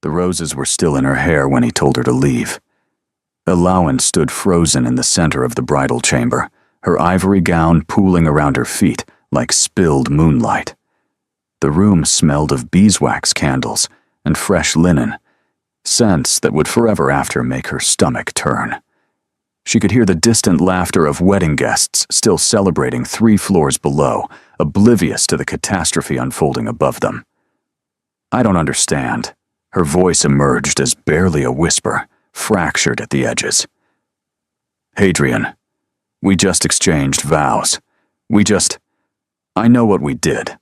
The roses were still in her hair when he told her to leave. Allowance stood frozen in the center of the bridal chamber, her ivory gown pooling around her feet like spilled moonlight. The room smelled of beeswax candles and fresh linen, scents that would forever after make her stomach turn. She could hear the distant laughter of wedding guests still celebrating 3 floors below, oblivious to the catastrophe unfolding above them. "I don't understand." Her voice emerged as barely a whisper, fractured at the edges. "Hadrian, we just exchanged vows. I know what we did."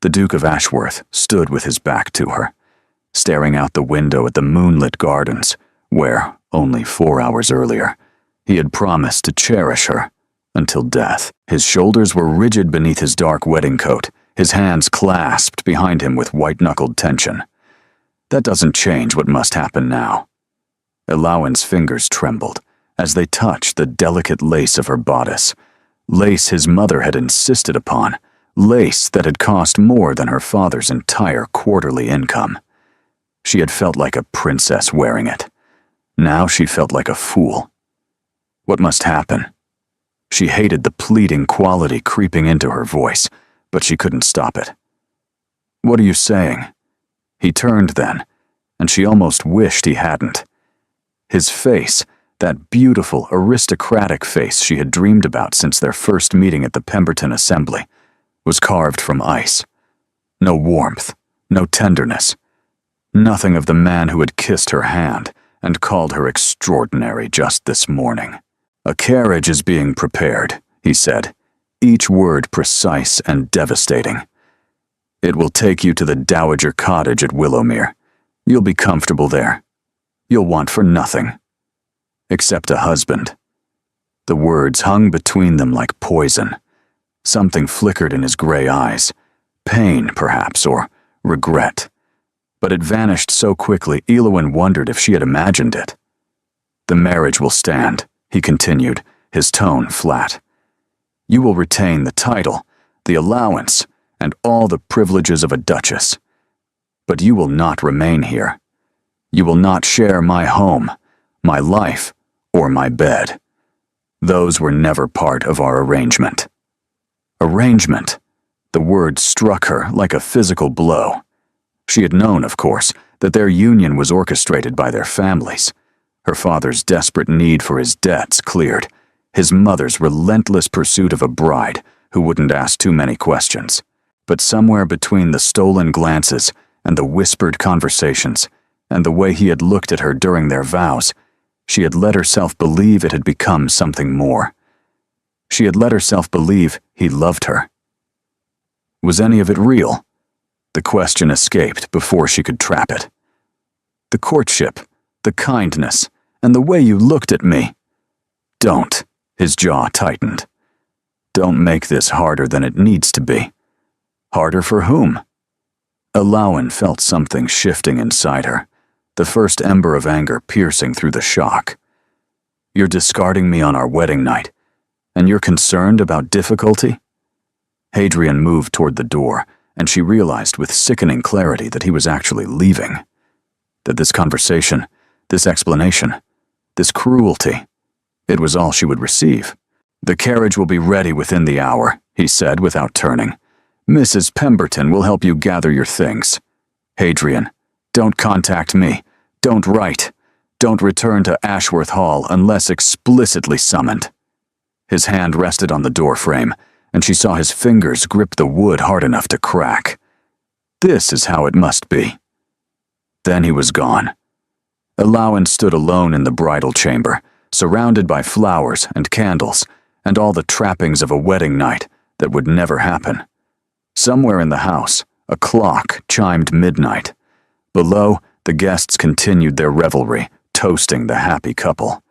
The Duke of Ashworth stood with his back to her, staring out the window at the moonlit gardens, where, only 4 hours earlier, he had promised to cherish her until death. His shoulders were rigid beneath his dark wedding coat, his hands clasped behind him with white-knuckled tension. That doesn't change what must happen now. Allowance's fingers trembled as they touched the delicate lace of her bodice, lace his mother had insisted upon, lace that had cost more than her father's entire quarterly income. She had felt like a princess wearing it. Now she felt like a fool. What must happen? She hated the pleading quality creeping into her voice, but she couldn't stop it. "What are you saying?" He turned then, and she almost wished he hadn't. His face, that beautiful, aristocratic face she had dreamed about since their first meeting at the Pemberton Assembly, was carved from ice. No warmth, no tenderness, nothing of the man who had kissed her hand and called her extraordinary just this morning. "A carriage is being prepared," he said, each word precise and devastating. "It will take you to the Dowager Cottage at Willowmere. You'll be comfortable there. You'll want for nothing. Except a husband." The words hung between them like poison. Something flickered in his gray eyes. Pain, perhaps, or regret. But it vanished so quickly, Eowyn wondered if she had imagined it. "The marriage will stand," he continued, his tone flat. "You will retain the title, the allowance, and all the privileges of a duchess. But you will not remain here. You will not share my home, my life, or my bed. Those were never part of our arrangement." Arrangement. The word struck her like a physical blow. She had known, of course, that their union was orchestrated by their families. Her father's desperate need for his debts cleared, his mother's relentless pursuit of a bride who wouldn't ask too many questions. But somewhere between the stolen glances and the whispered conversations and the way he had looked at her during their vows, she had let herself believe it had become something more. She had let herself believe he loved her. Was any of it real? The question escaped before she could trap it. "The courtship, the kindness, and the way you looked at me." "Don't," his jaw tightened. "Don't make this harder than it needs to be." Harder for whom? Allowance felt something shifting inside her, the first ember of anger piercing through the shock. "You're discarding me on our wedding night, and you're concerned about difficulty?" Hadrian moved toward the door, and she realized with sickening clarity that he was actually leaving. That this conversation, this explanation, this cruelty, it was all she would receive. "The carriage will be ready within the hour," he said without turning. "Mrs. Pemberton will help you gather your things. Hadrian, don't contact me. Don't write. Don't return to Ashworth Hall unless explicitly summoned." His hand rested on the door frame, and she saw his fingers grip the wood hard enough to crack. This is how it must be. Then he was gone. Allowance stood alone in the bridal chamber, surrounded by flowers and candles, and all the trappings of a wedding night that would never happen. Somewhere in the house, a clock chimed midnight. Below, the guests continued their revelry, toasting the happy couple.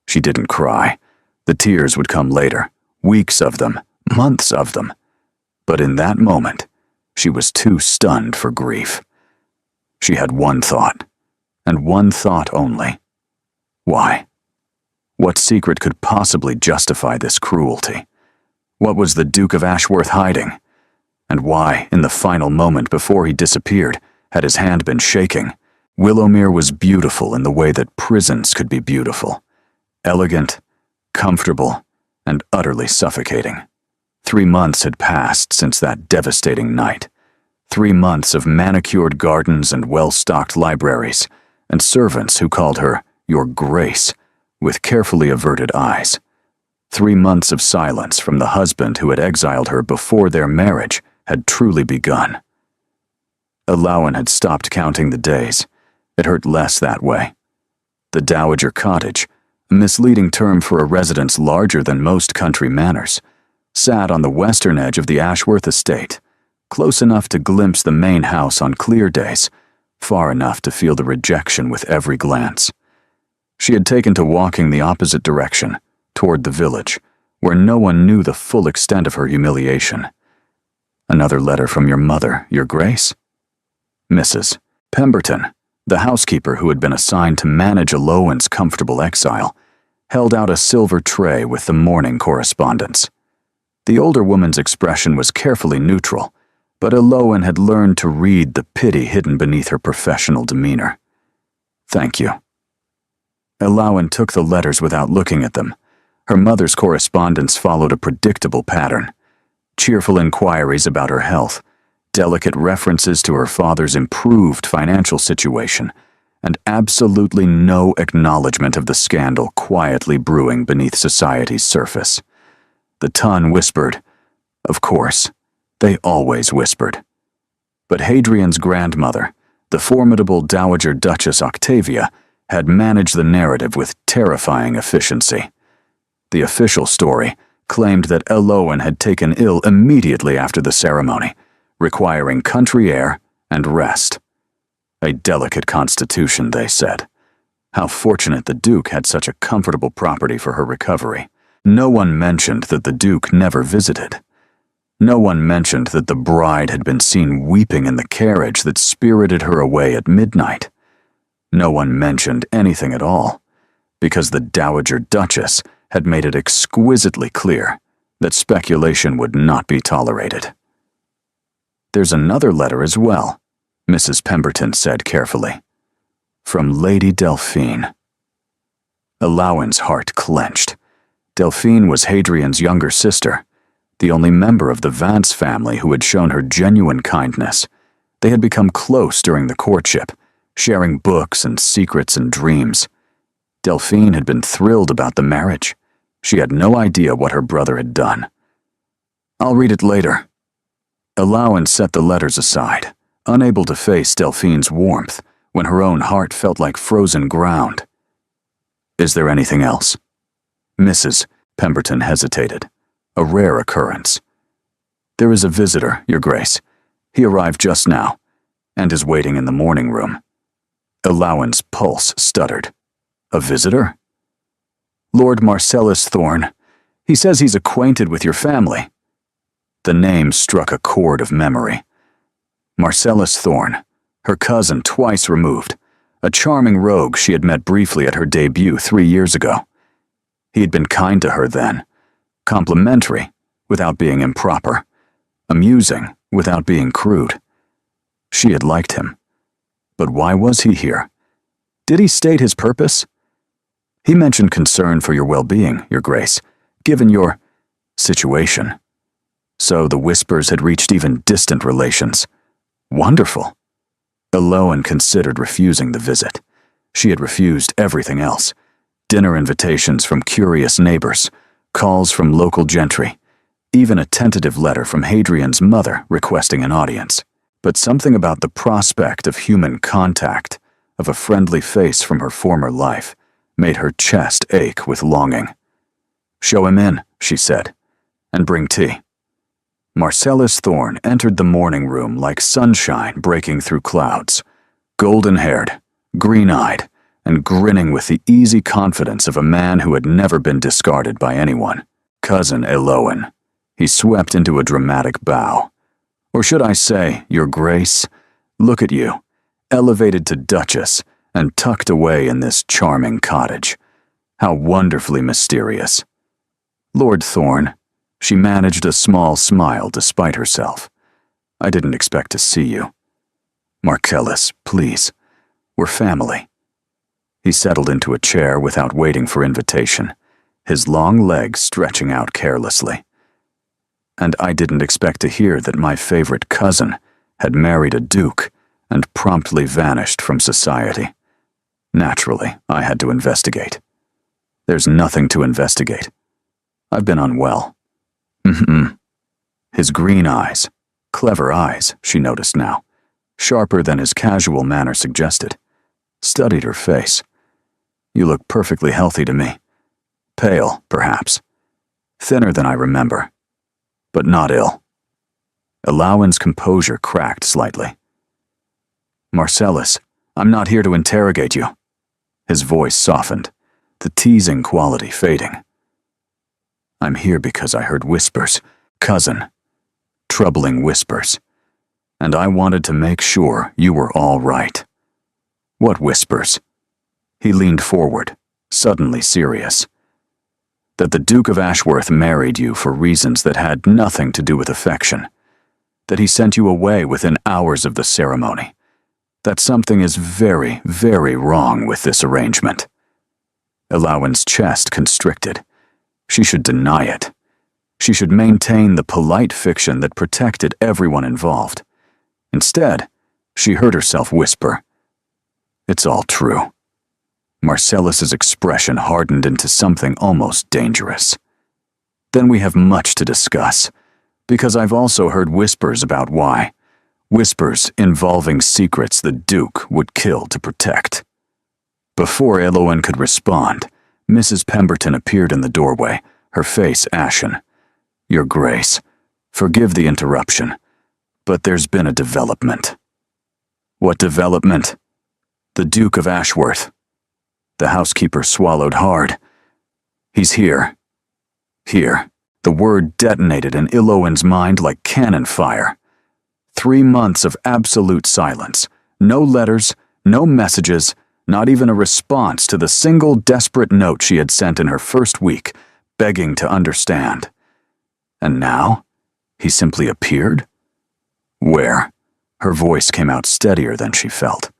She didn't cry. The tears would come later, weeks of them, months of them. But in that moment, she was too stunned for grief. She had one thought, and one thought only. Why? What secret could possibly justify this cruelty? What was the Duke of Ashworth hiding? And why, in the final moment before he disappeared, had his hand been shaking, Willowmere was beautiful in the way that prisons could be beautiful. Elegant, comfortable, and utterly suffocating. 3 months had passed since that devastating night. 3 months of manicured gardens and well-stocked libraries, and servants who called her Your Grace, with carefully averted eyes. 3 months of silence from the husband who had exiled her before their marriage had truly begun. Alawan had stopped counting the days. It hurt less that way. The Dowager Cottage, a misleading term for a residence larger than most country manors, sat on the western edge of the Ashworth estate, close enough to glimpse the main house on clear days, far enough to feel the rejection with every glance. She had taken to walking the opposite direction, toward the village, where no one knew the full extent of her humiliation. Another letter from your mother, Your Grace? Mrs. Pemberton, the housekeeper who had been assigned to manage Alawan's comfortable exile, held out a silver tray with the morning correspondence. The older woman's expression was carefully neutral, but Alawan had learned to read the pity hidden beneath her professional demeanor. Thank you. Alawan took the letters without looking at them. Her mother's correspondence followed a predictable pattern. Cheerful inquiries about her health, delicate references to her father's improved financial situation, and absolutely no acknowledgement of the scandal quietly brewing beneath society's surface. The tongue whispered, of course, they always whispered. But Hadrian's grandmother, the formidable Dowager Duchess Octavia, had managed the narrative with terrifying efficiency. The official story claimed that Alawan had taken ill immediately after the ceremony, requiring country air and rest. A delicate constitution, they said. How fortunate the Duke had such a comfortable property for her recovery. No one mentioned that the Duke never visited. No one mentioned that the bride had been seen weeping in the carriage that spirited her away at midnight. No one mentioned anything at all, because the Dowager Duchess had made it exquisitely clear that speculation would not be tolerated. There's another letter as well, Mrs. Pemberton said carefully. From Lady Delphine. Alawan's heart clenched. Delphine was Hadrian's younger sister, the only member of the Vance family who had shown her genuine kindness. They had become close during the courtship, sharing books and secrets and dreams. Delphine had been thrilled about the marriage. She had no idea what her brother had done. I'll read it later. Alawan set the letters aside, unable to face Delphine's warmth when her own heart felt like frozen ground. Is there anything else? Mrs. Pemberton hesitated, a rare occurrence. There is a visitor, Your Grace. He arrived just now, and is waiting in the morning room. Alawan's pulse stuttered. A visitor? Lord Marcellus Thorne. He says he's acquainted with your family. The name struck a chord of memory. Marcellus Thorne, her cousin twice removed, a charming rogue she had met briefly at her debut 3 years ago. He had been kind to her then, complimentary without being improper, amusing without being crude. She had liked him. But why was he here? Did he state his purpose? He mentioned concern for your well-being, Your Grace, given your situation. So the whispers had reached even distant relations. Wonderful. Alawan considered refusing the visit. She had refused everything else. Dinner invitations from curious neighbors, calls from local gentry, even a tentative letter from Hadrian's mother requesting an audience. But something about the prospect of human contact, of a friendly face from her former life, made her chest ache with longing. Show him in, she said, and bring tea. Marcellus Thorne entered the morning room like sunshine breaking through clouds, golden-haired, green-eyed, and grinning with the easy confidence of a man who had never been discarded by anyone. Cousin Alawan. He swept into a dramatic bow. Or should I say, Your Grace, look at you, elevated to Duchess and tucked away in this charming cottage. How wonderfully mysterious. Lord Thorne, she managed a small smile despite herself. I didn't expect to see you. Marcellus, please. We're family." He settled into a chair without waiting for invitation, his long legs stretching out carelessly. And I didn't expect to hear that my favorite cousin had married a duke and promptly vanished from society. Naturally, I had to investigate. There's nothing to investigate. I've been unwell. His green eyes, clever eyes, she noticed now, sharper than his casual manner suggested, studied her face. "You look perfectly healthy to me. Pale, perhaps. Thinner than I remember. But not ill." Alawen's composure cracked slightly. "Marcellus, I'm not here to interrogate you." His voice softened, the teasing quality fading. "I'm here because I heard whispers, cousin. Troubling whispers. And I wanted to make sure you were all right." "What whispers?" He leaned forward, suddenly serious. "That the Duke of Ashworth married you for reasons that had nothing to do with affection. That he sent you away within hours of the ceremony. That something is very, very wrong with this arrangement." Alawen's chest constricted. She should deny it. She should maintain the polite fiction that protected everyone involved. Instead, she heard herself whisper, "It's all true." Marcellus's expression hardened into something almost dangerous. "Then we have much to discuss, because I've also heard whispers about why. Whispers involving secrets the Duke would kill to protect." Before Alawen could respond, Mrs. Pemberton appeared in the doorway, her face ashen. "Your Grace, forgive the interruption, but there's been a development." "What development?" "The Duke of Ashworth." The housekeeper swallowed hard. "He's here." Here. The word detonated in Alawen's mind like cannon fire. 3 months of absolute silence. No letters, no messages, not even a response to the single desperate note she had sent in her first week, begging to understand. And now, he simply appeared? Where? Her voice came out steadier than she felt.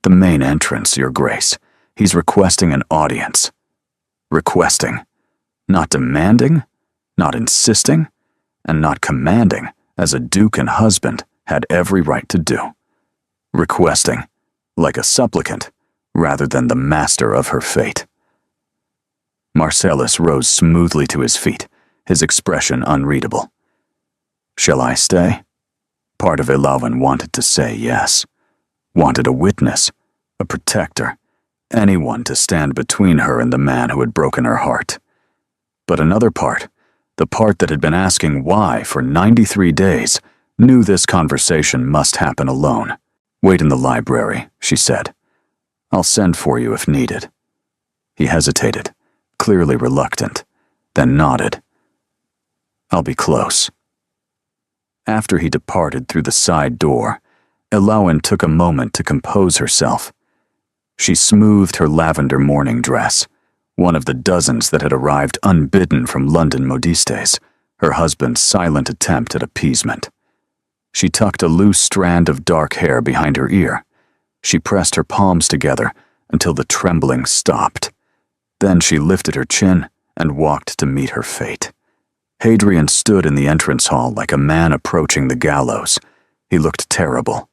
"The main entrance, Your Grace. He's requesting an audience." Requesting. Not demanding, not insisting, and not commanding, as a duke and husband had every right to do. Requesting, like a supplicant, rather than the master of her fate. Marcellus rose smoothly to his feet, his expression unreadable. "Shall I stay?" Part of Alawen wanted to say yes. Wanted a witness, a protector, anyone to stand between her and the man who had broken her heart. But another part, the part that had been asking why for 93 days, knew this conversation must happen alone. "Wait in the library," she said. "I'll send for you if needed." He hesitated, clearly reluctant, then nodded. "I'll be close." After he departed through the side door, Alawen took a moment to compose herself. She smoothed her lavender morning dress, one of the dozens that had arrived unbidden from London modistes, her husband's silent attempt at appeasement. She tucked a loose strand of dark hair behind her ear. She pressed her palms together until the trembling stopped. Then she lifted her chin and walked to meet her fate. Hadrian stood in the entrance hall like a man approaching the gallows. He looked terrible,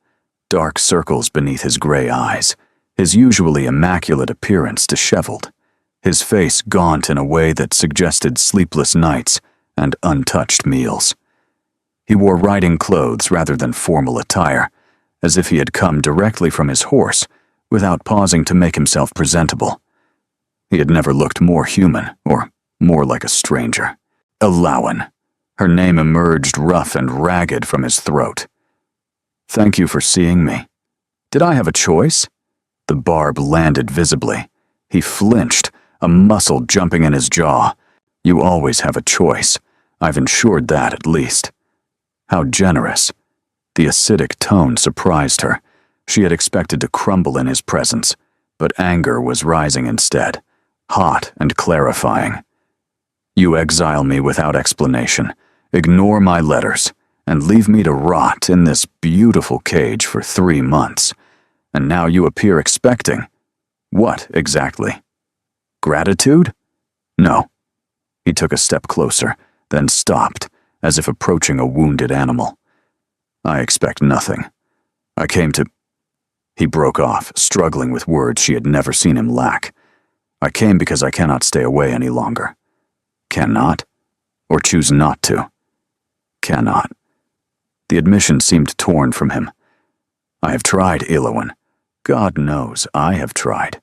dark circles beneath his gray eyes, his usually immaculate appearance disheveled, his face gaunt in a way that suggested sleepless nights and untouched meals. He wore riding clothes rather than formal attire, as if he had come directly from his horse without pausing to make himself presentable. He had never looked more human, or more like a stranger. Alawen. Her name emerged rough and ragged from his throat. "Thank you for seeing me. Did I have a choice?" The barb landed visibly. He flinched, a muscle jumping in his jaw. "You always have a choice. I've ensured that at least." How generous. The acidic tone surprised her. She had expected to crumble in his presence, but anger was rising instead, hot and clarifying. "You exile me without explanation, ignore my letters, and leave me to rot in this beautiful cage for 3 months. And now you appear expecting. What, exactly? Gratitude? No. He took a step closer, then stopped, as if approaching a wounded animal. I expect nothing. I came to... He broke off, struggling with words she had never seen him lack. I came because I cannot stay away any longer. Cannot? Or choose not to? Cannot. The admission seemed torn from him. I have tried, Ilowan. God knows, I have tried.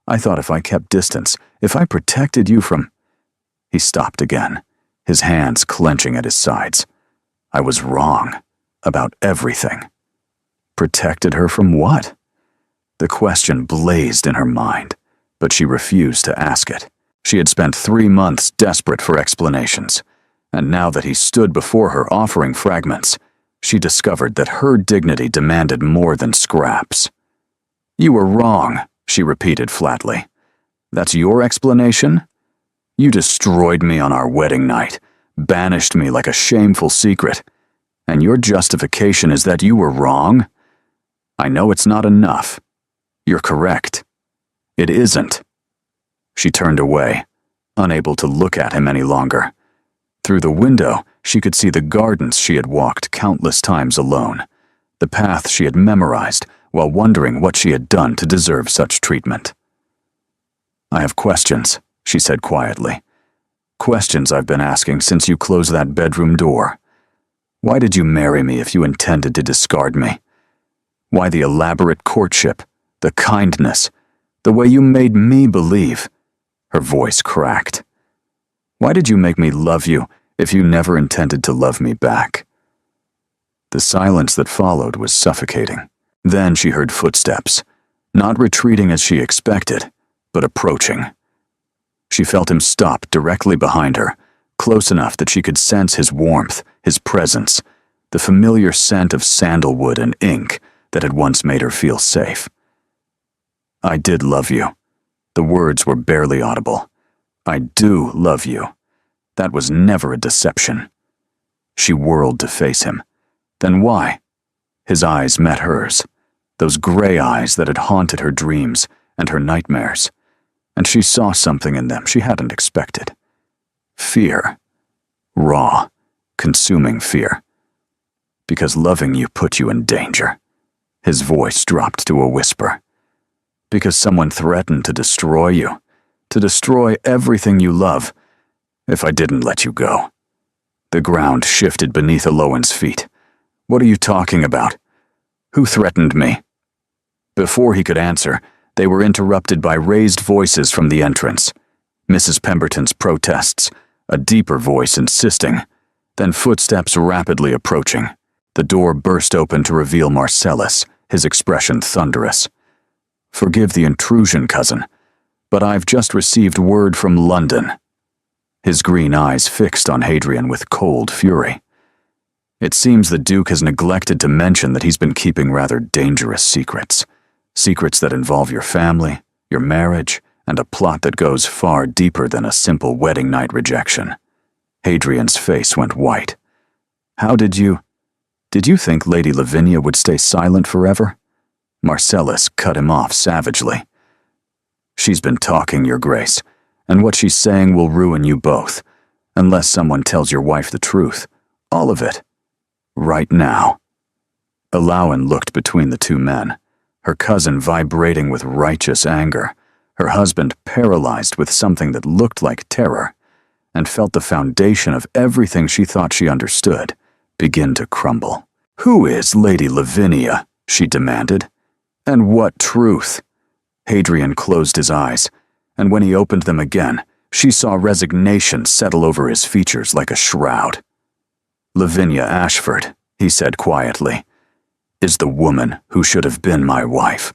I thought if I kept distance, if I protected you from... He stopped again, his hands clenching at his sides. I was wrong. About everything. Protected her from what? The question blazed in her mind, but she refused to ask it. She had spent 3 months desperate for explanations, and now that he stood before her offering fragments, she discovered that her dignity demanded more than scraps. You were wrong, she repeated flatly. That's your explanation? You destroyed me on our wedding night, banished me like a shameful secret, and your justification is that you were wrong? I know it's not enough. You're correct. It isn't. She turned away, unable to look at him any longer. Through the window, she could see the gardens she had walked countless times alone, the path she had memorized while wondering what she had done to deserve such treatment. I have questions, she said quietly. Questions I've been asking since you closed that bedroom door. Why did you marry me if you intended to discard me? Why the elaborate courtship, the kindness, the way you made me believe? Her voice cracked. Why did you make me love you if you never intended to love me back? The silence that followed was suffocating. Then she heard footsteps, not retreating as she expected, but approaching. She felt him stop directly behind her, close enough that she could sense his warmth, his presence, the familiar scent of sandalwood and ink that had once made her feel safe. I did love you. The words were barely audible. I do love you. That was never a deception. She whirled to face him. Then why? His eyes met hers, those gray eyes that had haunted her dreams and her nightmares, and she saw something in them she hadn't expected. Fear. Raw, consuming fear. Because loving you put you in danger. His voice dropped to a whisper. Because someone threatened to destroy you, to destroy everything you love, if I didn't let you go. The ground shifted beneath Ilowan's feet. What are you talking about? Who threatened me? Before he could answer, they were interrupted by raised voices from the entrance. Mrs. Pemberton's protests, a deeper voice insisting, then footsteps rapidly approaching. The door burst open to reveal Marcellus, his expression thunderous. Forgive the intrusion, cousin, but I've just received word from London. His green eyes fixed on Hadrian with cold fury. It seems the Duke has neglected to mention that he's been keeping rather dangerous secrets. Secrets that involve your family, your marriage, and a plot that goes far deeper than a simple wedding night rejection. Hadrian's face went white. How did you think Lady Lavinia would stay silent forever? Marcellus cut him off savagely. She's been talking, Your Grace, and what she's saying will ruin you both, unless someone tells your wife the truth. All of it. Right now. Ilowan looked between the two men, her cousin vibrating with righteous anger, her husband paralyzed with something that looked like terror, and felt the foundation of everything she thought she understood begin to crumble. Who is Lady Lavinia? She demanded. And what truth? Hadrian closed his eyes, and when he opened them again, she saw resignation settle over his features like a shroud. Lavinia Ashford, he said quietly, is the woman who should have been my wife.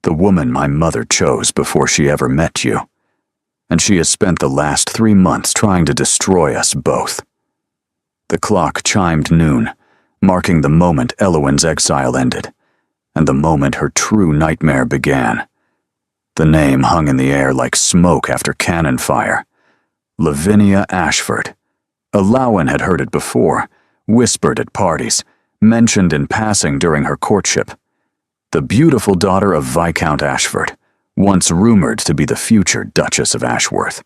The woman my mother chose before she ever met you. And she has spent the last 3 months trying to destroy us both. The clock chimed noon, marking the moment Ilowan's exile ended, and the moment her true nightmare began. The name hung in the air like smoke after cannon fire. Lavinia Ashford. Ilowan had heard it before, whispered at parties, mentioned in passing during her courtship. the beautiful daughter of Viscount Ashford, once rumored to be the future Duchess of Ashworth.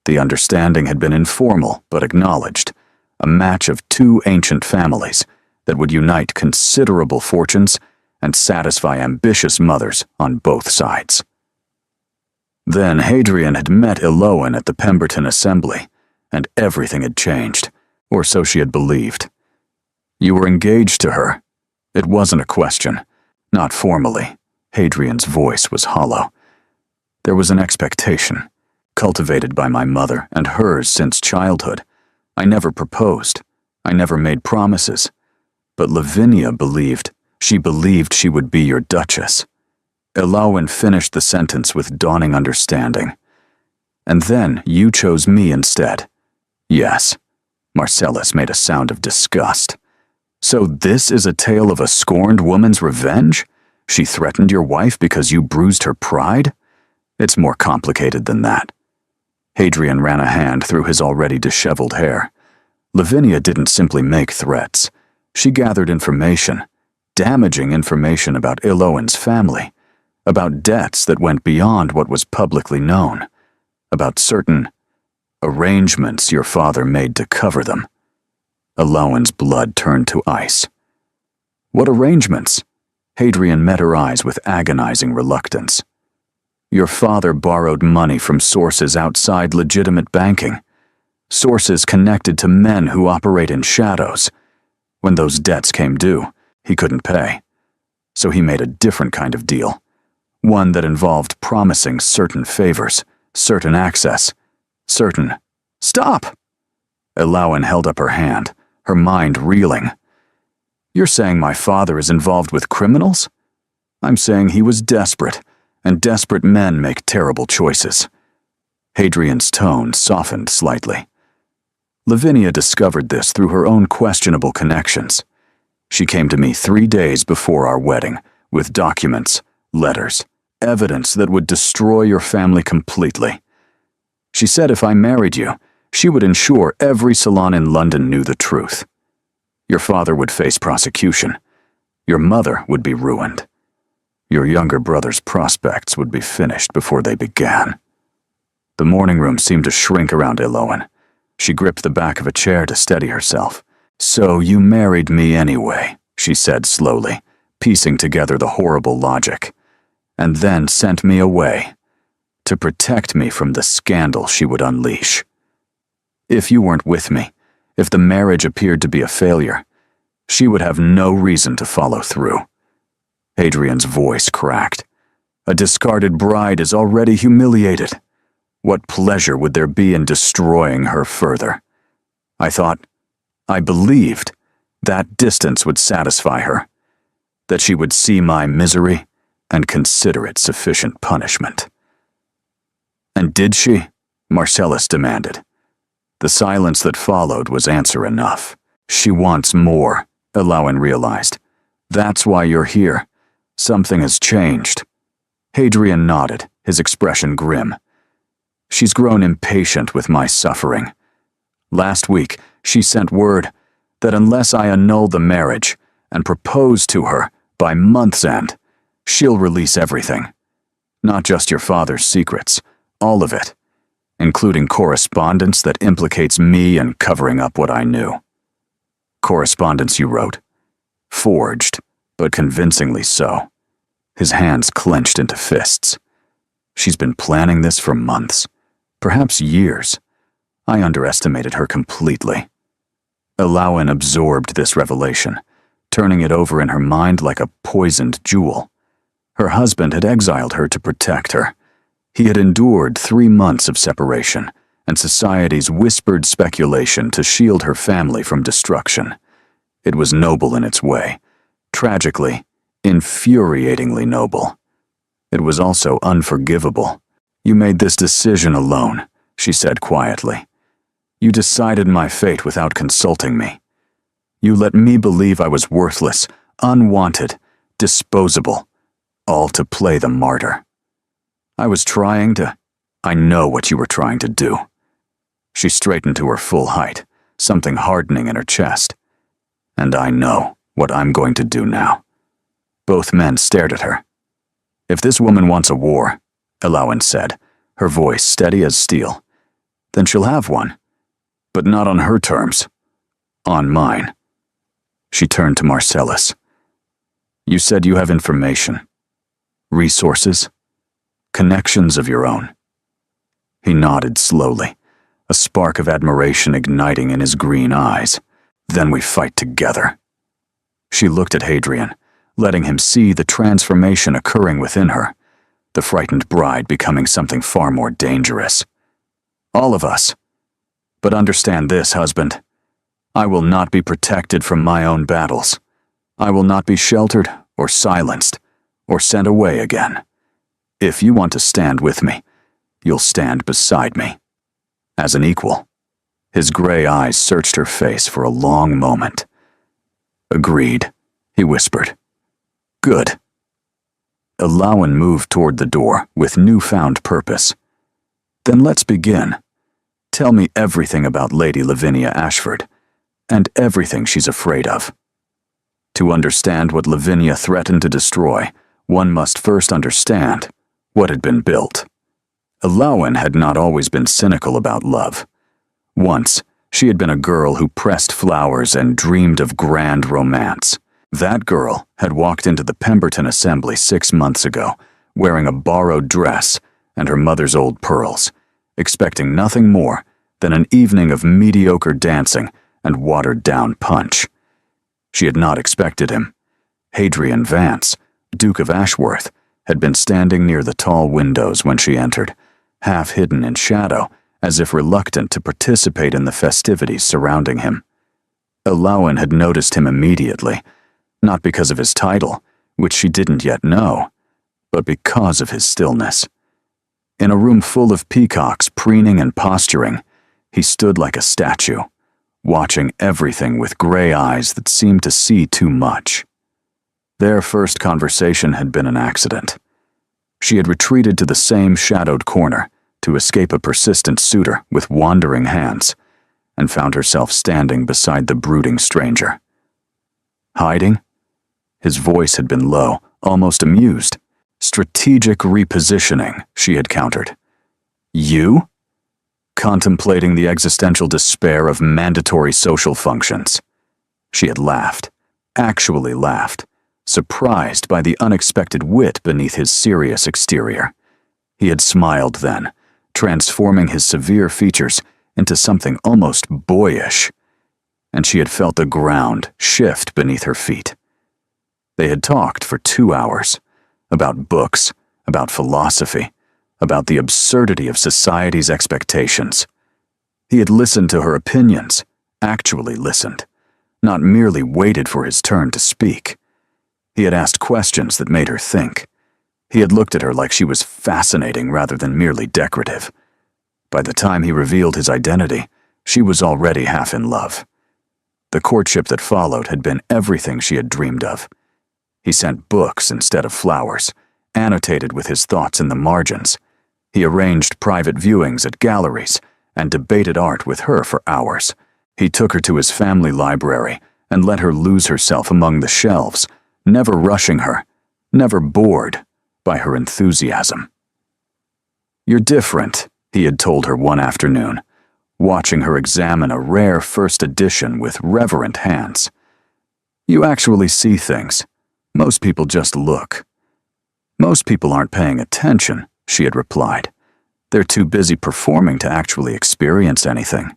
The understanding had been informal but acknowledged, a match of two ancient families that would unite considerable fortunes and satisfy ambitious mothers on both sides. Then Hadrian had met Eloan at the Pemberton Assembly, and everything had changed, or so she had believed. You were engaged to her. It wasn't a question, not formally. Hadrian's voice was hollow. There was an expectation, cultivated by my mother and hers since childhood. I never proposed. I never made promises. But Lavinia believed she would be your duchess. Eloan finished the sentence with dawning understanding. And then you chose me instead. Yes. Marcellus made a sound of disgust. So this is a tale of a scorned woman's revenge? She threatened your wife because you bruised her pride? It's more complicated than that. Hadrian ran a hand through his already disheveled hair. Lavinia didn't simply make threats. She gathered information, damaging information about Eloan's family, about debts that went beyond what was publicly known, about certain arrangements your father made to cover them. Eloan's blood turned to ice. What arrangements? Hadrian met her eyes with agonizing reluctance. Your father borrowed money from sources outside legitimate banking, sources connected to men who operate in shadows. When those debts came due, he couldn't pay. So he made a different kind of deal, one that involved promising certain favors, certain access, certain... Stop! Eloan held up her hand, her mind reeling. You're saying my father is involved with criminals? I'm saying he was desperate, and desperate men make terrible choices. Hadrian's tone softened slightly. Lavinia discovered this through her own questionable connections. She came to me 3 days before our wedding, with documents, letters, evidence that would destroy your family completely. She said if I married you, she would ensure every salon in London knew the truth. Your father would face prosecution. Your mother would be ruined. Your younger brother's prospects would be finished before they began. The morning room seemed to shrink around Eloan. She gripped the back of a chair to steady herself. So you married me anyway, she said slowly, piecing together the horrible logic, and then sent me away to protect me from the scandal she would unleash. If you weren't with me, if the marriage appeared to be a failure, she would have no reason to follow through. Hadrian's voice cracked. A discarded bride is already humiliated. What pleasure would there be in destroying her further? I believed that distance would satisfy her, that she would see my misery and consider it sufficient punishment. And did she? Marcellus demanded. The silence that followed was answer enough. She wants more, Eloan realized. That's why you're here. Something has changed. Hadrian nodded, his expression grim. She's grown impatient with my suffering. Last week, she sent word that unless I annul the marriage and propose to her by month's end, she'll release everything. Not just your father's secrets, all of it, including correspondence that implicates me in covering up what I knew. Correspondence you wrote. Forged, but convincingly so. His hands clenched into fists. She's been planning this for months, perhaps years. I underestimated her completely. Eloan absorbed this revelation, turning it over in her mind like a poisoned jewel. Her husband had exiled her to protect her. He had endured 3 months of separation and society's whispered speculation to shield her family from destruction. It was noble in its way, tragically, infuriatingly noble. It was also unforgivable. You made this decision alone, she said quietly. You decided my fate without consulting me. You let me believe I was worthless, unwanted, disposable, all to play the martyr. I know what you were trying to do. She straightened to her full height, something hardening in her chest. And I know what I'm going to do now. Both men stared at her. "If this woman wants a war," Alawan said, her voice steady as steel, "then she'll have one. But not on her terms. On mine." She turned to Marcellus. "You said you have information, resources, connections of your own." He nodded slowly, a spark of admiration igniting in his green eyes. "Then we fight together." She looked at Hadrian, letting him see the transformation occurring within her, the frightened bride becoming something far more dangerous. "All of us. But understand this, husband. I will not be protected from my own battles. I will not be sheltered or silenced or sent away again. If you want to stand with me, you'll stand beside me. As an equal." His gray eyes searched her face for a long moment. "Agreed," he whispered. "Good." Alawan moved toward the door with newfound purpose. "Then let's begin. Tell me everything about Lady Lavinia Ashford, and everything she's afraid of." To understand what Lavinia threatened to destroy, one must first understand what had been built. Alawan had not always been cynical about love. Once, she had been a girl who pressed flowers and dreamed of grand romance. That girl had walked into the Pemberton Assembly 6 months ago, wearing a borrowed dress and her mother's old pearls, expecting nothing more than an evening of mediocre dancing and watered-down punch. She had not expected him. Hadrian Vance, Duke of Ashworth, had been standing near the tall windows when she entered, half hidden in shadow, as if reluctant to participate in the festivities surrounding him. Alawan had noticed him immediately, not because of his title, which she didn't yet know, but because of his stillness. In a room full of peacocks preening and posturing, he stood like a statue, watching everything with gray eyes that seemed to see too much. Their first conversation had been an accident. She had retreated to the same shadowed corner to escape a persistent suitor with wandering hands, and found herself standing beside the brooding stranger. Hiding? His voice had been low, almost amused. "Strategic repositioning," she had countered. "You?" Contemplating the existential despair of mandatory social functions. She had laughed, actually laughed, surprised by the unexpected wit beneath his serious exterior. He had smiled then, transforming his severe features into something almost boyish, and she had felt the ground shift beneath her feet. They had talked for 2 hours, about books, about philosophy, about the absurdity of society's expectations. He had listened to her opinions, actually listened, not merely waited for his turn to speak. He had asked questions that made her think. He had looked at her like she was fascinating rather than merely decorative. By the time he revealed his identity, she was already half in love. The courtship that followed had been everything she had dreamed of. He sent books instead of flowers, annotated with his thoughts in the margins. He arranged private viewings at galleries and debated art with her for hours. He took her to his family library and let her lose herself among the shelves, never rushing her, never bored by her enthusiasm. "You're different," he had told her one afternoon, watching her examine a rare first edition with reverent hands. "You actually see things. Most people just look." "Most people aren't paying attention," she had replied. "They're too busy performing to actually experience anything."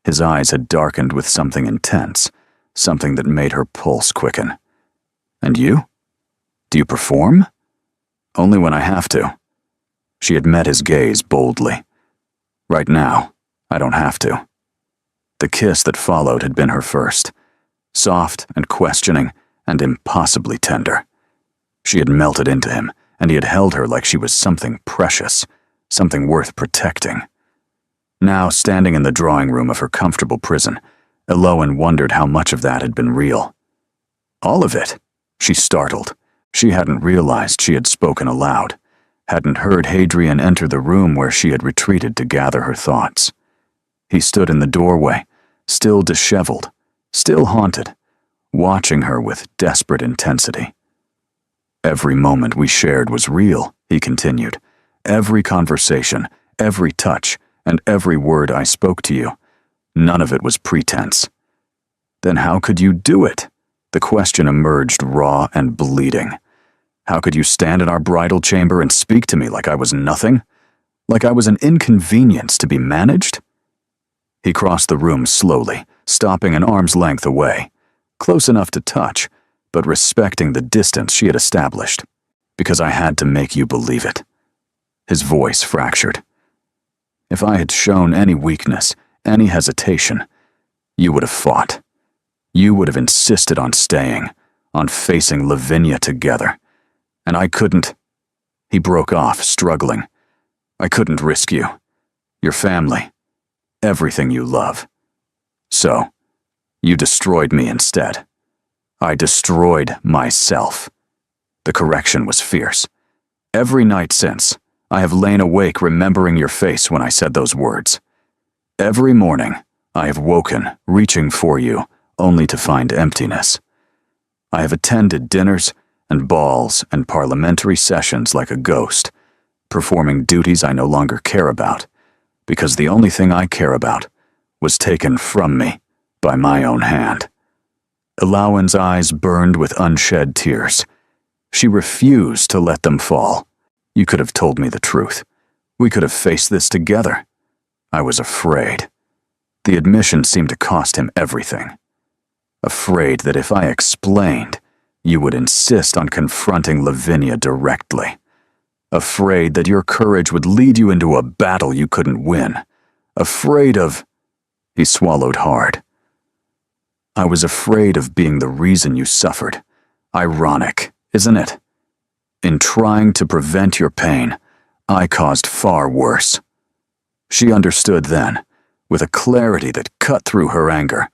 His eyes had darkened with something intense, something that made her pulse quicken. "And you? Do you perform?" "Only when I have to." She had met his gaze boldly. "Right now, I don't have to." The kiss that followed had been her first, soft and questioning and impossibly tender. She had melted into him, and he had held her like she was something precious, something worth protecting. Now, standing in the drawing room of her comfortable prison, Alawan wondered how much of that had been real. All of it? She startled. She hadn't realized she had spoken aloud, hadn't heard Hadrian enter the room where she had retreated to gather her thoughts. He stood in the doorway, still disheveled, still haunted, watching her with desperate intensity. Every moment we shared was real, he continued. Every conversation, every touch, and every word I spoke to you. None of it was pretense. Then how could you do it? The question emerged raw and bleeding. How could you stand in our bridal chamber and speak to me like I was nothing? Like I was an inconvenience to be managed? He crossed the room slowly, stopping an arm's length away, close enough to touch, but respecting the distance she had established, because I had to make you believe it. His voice fractured. If I had shown any weakness, any hesitation, you would have fought. You would have insisted on staying, on facing Lavinia together. And I couldn't. He broke off, struggling. I couldn't risk you, your family, everything you love. So, you destroyed me instead. I destroyed myself. The correction was fierce. Every night since, I have lain awake remembering your face when I said those words. Every morning, I have woken, reaching for you, only to find emptiness. I have attended dinners and balls and parliamentary sessions like a ghost, performing duties I no longer care about, because the only thing I care about was taken from me by my own hand. Alawan's eyes burned with unshed tears. She refused to let them fall. You could have told me the truth. We could have faced this together. I was afraid. The admission seemed to cost him everything. Afraid that if I explained, you would insist on confronting Lavinia directly. Afraid that your courage would lead you into a battle you couldn't win. Afraid of... He swallowed hard. I was afraid of being the reason you suffered. Ironic, isn't it? In trying to prevent your pain, I caused far worse. She understood then, with a clarity that cut through her anger.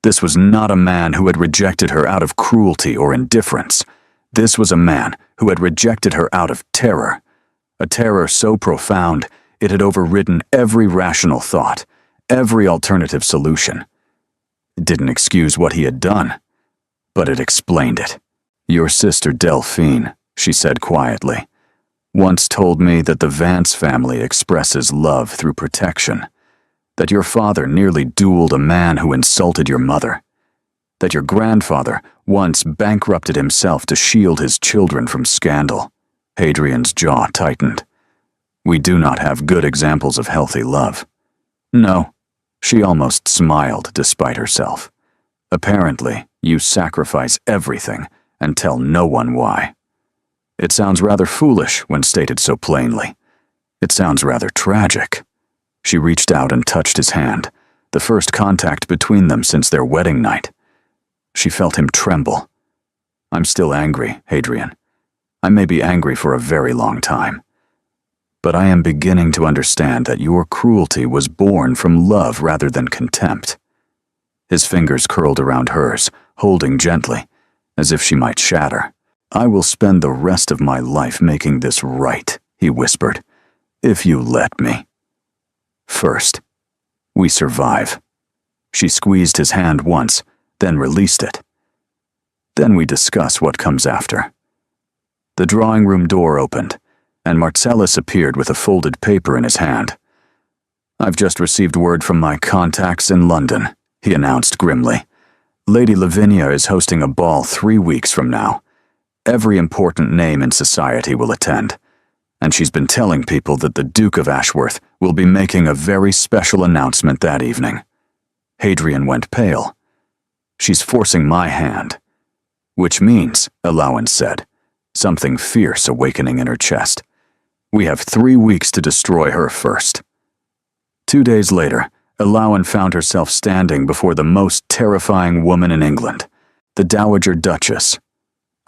This was not a man who had rejected her out of cruelty or indifference. This was a man who had rejected her out of terror, a terror so profound it had overridden every rational thought, every alternative solution. It didn't excuse what he had done, but it explained it. Your sister Delphine, she said quietly, once told me that the Vance family expresses love through protection, that your father nearly dueled a man who insulted your mother, that your grandfather once bankrupted himself to shield his children from scandal. Hadrian's jaw tightened. We do not have good examples of healthy love. No, she almost smiled despite herself. Apparently, you sacrifice everything and tell no one why. It sounds rather foolish when stated so plainly. It sounds rather tragic. She reached out and touched his hand, the first contact between them since their wedding night. She felt him tremble. I'm still angry, Hadrian. I may be angry for a very long time. But I am beginning to understand that your cruelty was born from love rather than contempt. His fingers curled around hers, holding gently, as if she might shatter. I will spend the rest of my life making this right, he whispered, if you let me. First, we survive. She squeezed his hand once, then released it. Then we discuss what comes after. The drawing room door opened, and Marcellus appeared with a folded paper in his hand. I've just received word from my contacts in London, he announced grimly. Lady Lavinia is hosting a ball 3 weeks from now. Every important name in society will attend. And she's been telling people that the Duke of Ashworth will be making a very special announcement that evening. Hadrian went pale. She's forcing my hand. Which means, Alawan said, something fierce awakening in her chest. We have 3 weeks to destroy her first. 2 days later, Alawan found herself standing before the most terrifying woman in England, the Dowager Duchess.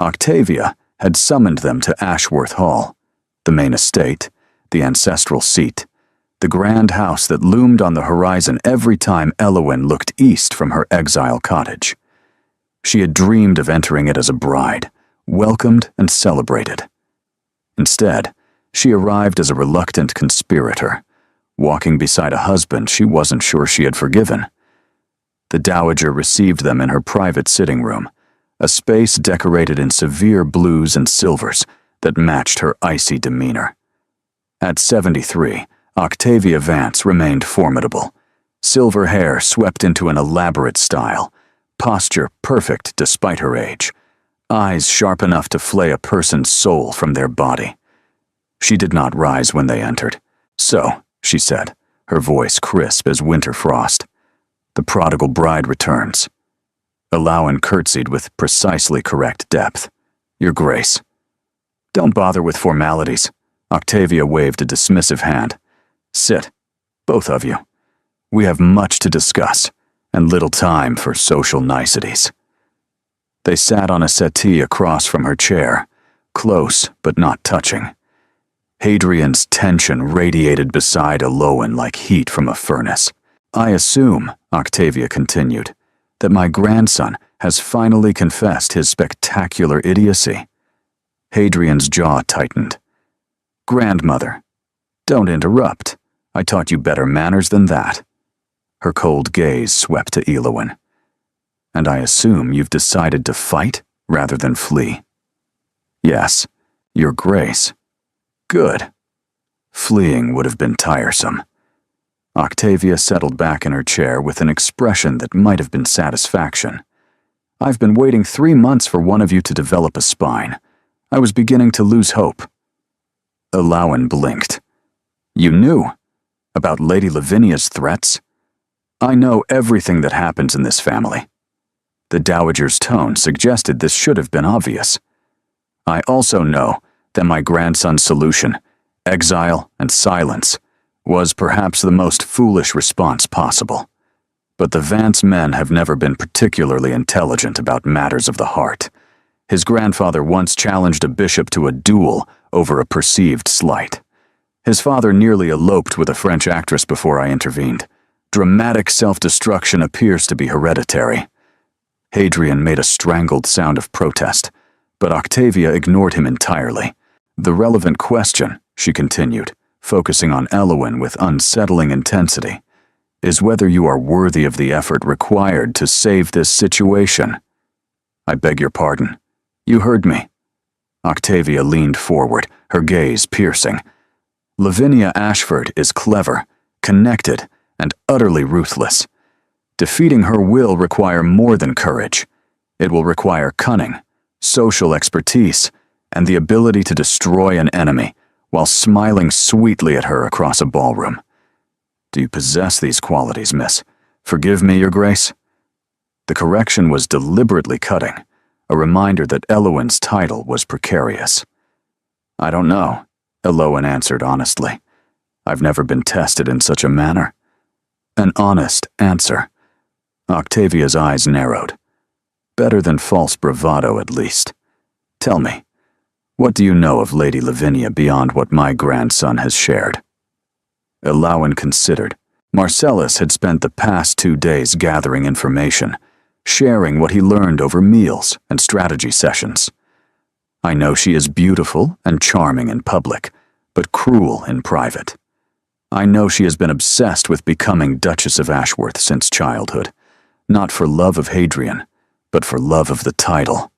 Octavia had summoned them to Ashworth Hall, the main estate, the ancestral seat, the grand house that loomed on the horizon every time Elowyn looked east from her exile cottage. She had dreamed of entering it as a bride, welcomed and celebrated. Instead, she arrived as a reluctant conspirator, walking beside a husband she wasn't sure she had forgiven. The Dowager received them in her private sitting room, a space decorated in severe blues and silvers that matched her icy demeanor. At 73, Octavia Vance remained formidable. Silver hair swept into an elaborate style, posture perfect despite her age, eyes sharp enough to flay a person's soul from their body. She did not rise when they entered. "So," she said, her voice crisp as winter frost, "the prodigal bride returns." Alawan curtsied with precisely correct depth. "Your Grace." "Don't bother with formalities." Octavia waved a dismissive hand. "Sit, both of you. We have much to discuss, and little time for social niceties." They sat on a settee across from her chair, close but not touching. Hadrian's tension radiated beside Alawan like heat from a furnace. "I assume," Octavia continued, "that my grandson has finally confessed his spectacular idiocy." Hadrian's jaw tightened. "Grandmother, don't interrupt. I taught you better manners than that." Her cold gaze swept to Eowyn. "And I assume you've decided to fight rather than flee." "Yes, Your Grace." "Good. Fleeing would have been tiresome." Octavia settled back in her chair with an expression that might have been satisfaction. "I've been waiting 3 months for one of you to develop a spine. I was beginning to lose hope." Alawan blinked. "You knew? About Lady Lavinia's threats?" "I know everything that happens in this family." The Dowager's tone suggested this should have been obvious. "I also know that my grandson's solution, exile and silence, was perhaps the most foolish response possible. But the Vance men have never been particularly intelligent about matters of the heart. His grandfather once challenged a bishop to a duel over a perceived slight. His father nearly eloped with a French actress before I intervened. Dramatic self-destruction appears to be hereditary." Hadrian made a strangled sound of protest, but Octavia ignored him entirely. "The relevant question," she continued, focusing on Eowyn with unsettling intensity, "is whether you are worthy of the effort required to save this situation." "I beg your pardon. You heard me." Octavia leaned forward, her gaze piercing. "Lavinia Ashford is clever, connected, and utterly ruthless. Defeating her will require more than courage. It will require cunning, social expertise, and the ability to destroy an enemy while smiling sweetly at her across a ballroom. Do you possess these qualities, miss? Forgive me, Your Grace." The correction was deliberately cutting, a reminder that Eowyn's title was precarious. "I don't know," Eowyn answered honestly. "I've never been tested in such a manner." An honest answer. Octavia's eyes narrowed. Better than false bravado, at least. "Tell me, what do you know of Lady Lavinia beyond what my grandson has shared?" Eowyn considered. Marcellus had spent the past 2 days gathering information, sharing what he learned over meals and strategy sessions. "I know she is beautiful and charming in public, but cruel in private. I know she has been obsessed with becoming Duchess of Ashworth since childhood, not for love of Hadrian, but for love of the title.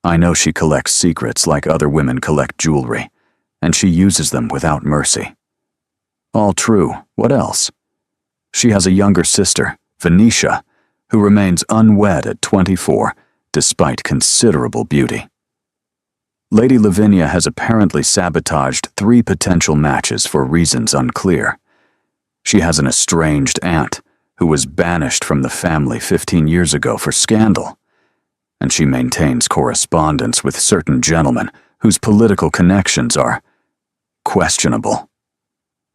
I know she collects secrets like other women collect jewelry, and she uses them without mercy." "All true. What else?" "She has a younger sister, Venetia, who remains unwed at 24, despite considerable beauty. Lady Lavinia has apparently sabotaged 3 potential matches for reasons unclear. She has an estranged aunt who was banished from the family 15 years ago for scandal, and she maintains correspondence with certain gentlemen whose political connections are questionable."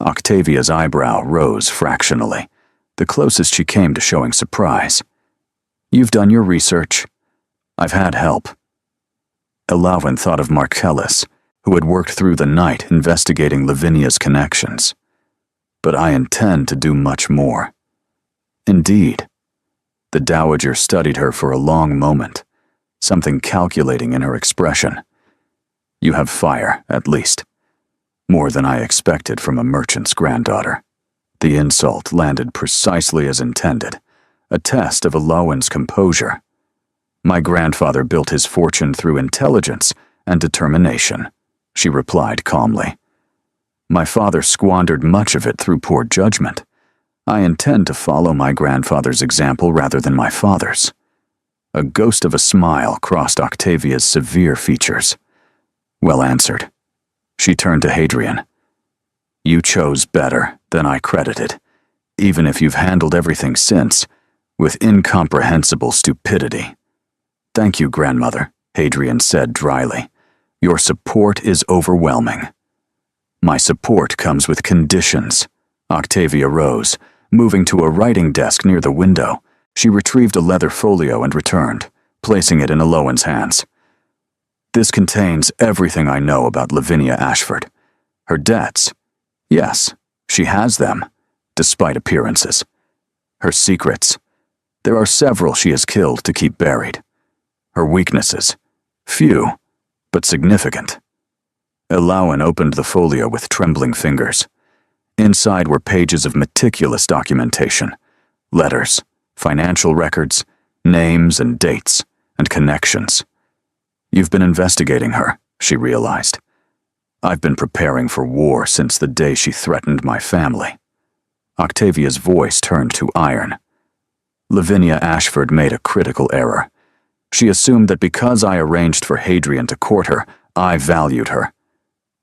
Octavia's eyebrow rose fractionally, the closest she came to showing surprise. "You've done your research." "I've had help." Eowyn thought of Marcellus, who had worked through the night investigating Lavinia's connections. "But I intend to do much more." "Indeed." The Dowager studied her for a long moment, something calculating in her expression. "You have fire, at least. More than I expected from a merchant's granddaughter." The insult landed precisely as intended, a test of Eowyn's composure. My grandfather built his fortune through intelligence and determination, she replied calmly. My father squandered much of it through poor judgment. I intend to follow my grandfather's example rather than my father's. A ghost of a smile crossed Octavia's severe features. Well answered. She turned to Hadrian. You chose better than I credited, even if you've handled everything since with incomprehensible stupidity. Thank you, grandmother, Hadrian said dryly. Your support is overwhelming. My support comes with conditions. Octavia rose, moving to a writing desk near the window. She retrieved a leather folio and returned, placing it in Eloan's hands. This contains everything I know about Lavinia Ashford. Her debts. Yes, she has them, despite appearances. Her secrets. There are several she has killed to keep buried. Her weaknesses. Few, but significant. Eloan opened the folio with trembling fingers. Inside were pages of meticulous documentation. Letters, financial records, names and dates, and connections. You've been investigating her, she realized. I've been preparing for war since the day she threatened my family. Octavia's voice turned to iron. Lavinia Ashford made a critical error. She assumed that because I arranged for Hadrian to court her, I valued her.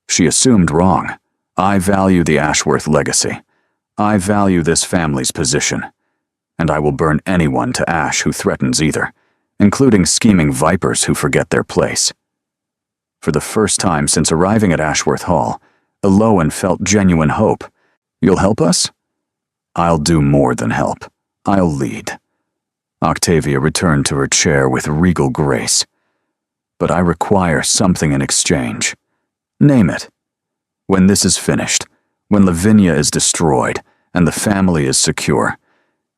She assumed wrong. I value the Ashworth legacy. I value this family's position. And I will burn anyone to ash who threatens either, including scheming vipers who forget their place. For the first time since arriving at Ashworth Hall, Eloan felt genuine hope. You'll help us? I'll do more than help. I'll lead. Octavia returned to her chair with regal grace. But I require something in exchange. Name it. When this is finished, when Lavinia is destroyed and the family is secure,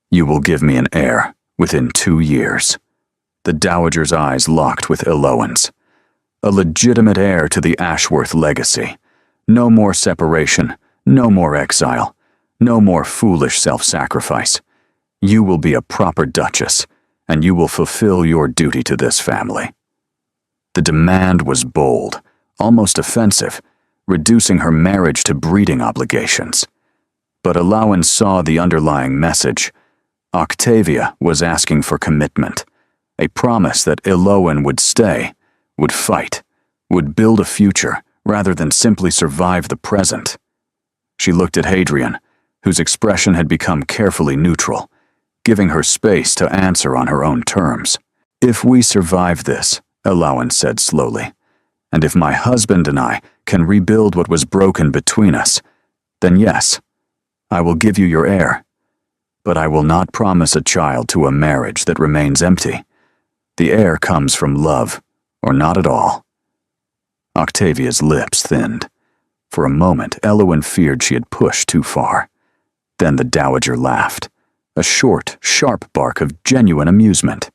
you will give me an heir within 2 years. The dowager's eyes locked with Eloan's. A legitimate heir to the Ashworth legacy. No more separation, no more exile, no more foolish self-sacrifice. You will be a proper duchess, and you will fulfill your duty to this family. The demand was bold, almost offensive, reducing her marriage to breeding obligations. But Eloan saw the underlying message. Octavia was asking for commitment, a promise that Eloan would stay, would fight, would build a future rather than simply survive the present. She looked at Hadrian, whose expression had become carefully neutral, giving her space to answer on her own terms. If we survive this, Eloan said slowly, and if my husband and I can rebuild what was broken between us, then yes, I will give you your heir. But I will not promise a child to a marriage that remains empty. The heir comes from love, or not at all. Octavia's lips thinned. For a moment, Eloan feared she had pushed too far. Then the dowager laughed, a short, sharp bark of genuine amusement.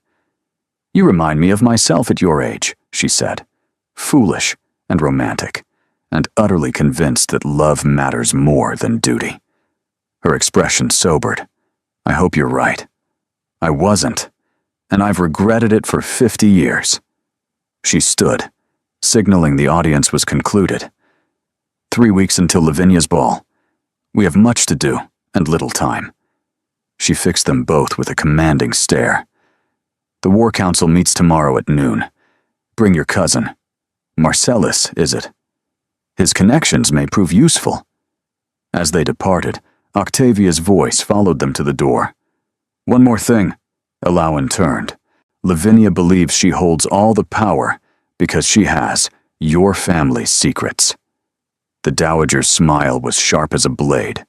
You remind me of myself at your age, she said, foolish and romantic, and utterly convinced that love matters more than duty. Her expression sobered. I hope you're right. I wasn't, and I've regretted it for 50 years. She stood, signaling the audience was concluded. 3 weeks until Lavinia's ball. We have much to do and little time. She fixed them both with a commanding stare. The War Council meets tomorrow at noon. Bring your cousin. Marcellus, is it? His connections may prove useful. As they departed, Octavia's voice followed them to the door. One more thing. Eloan turned. Lavinia believes she holds all the power because she has your family's secrets. The dowager's smile was sharp as a blade.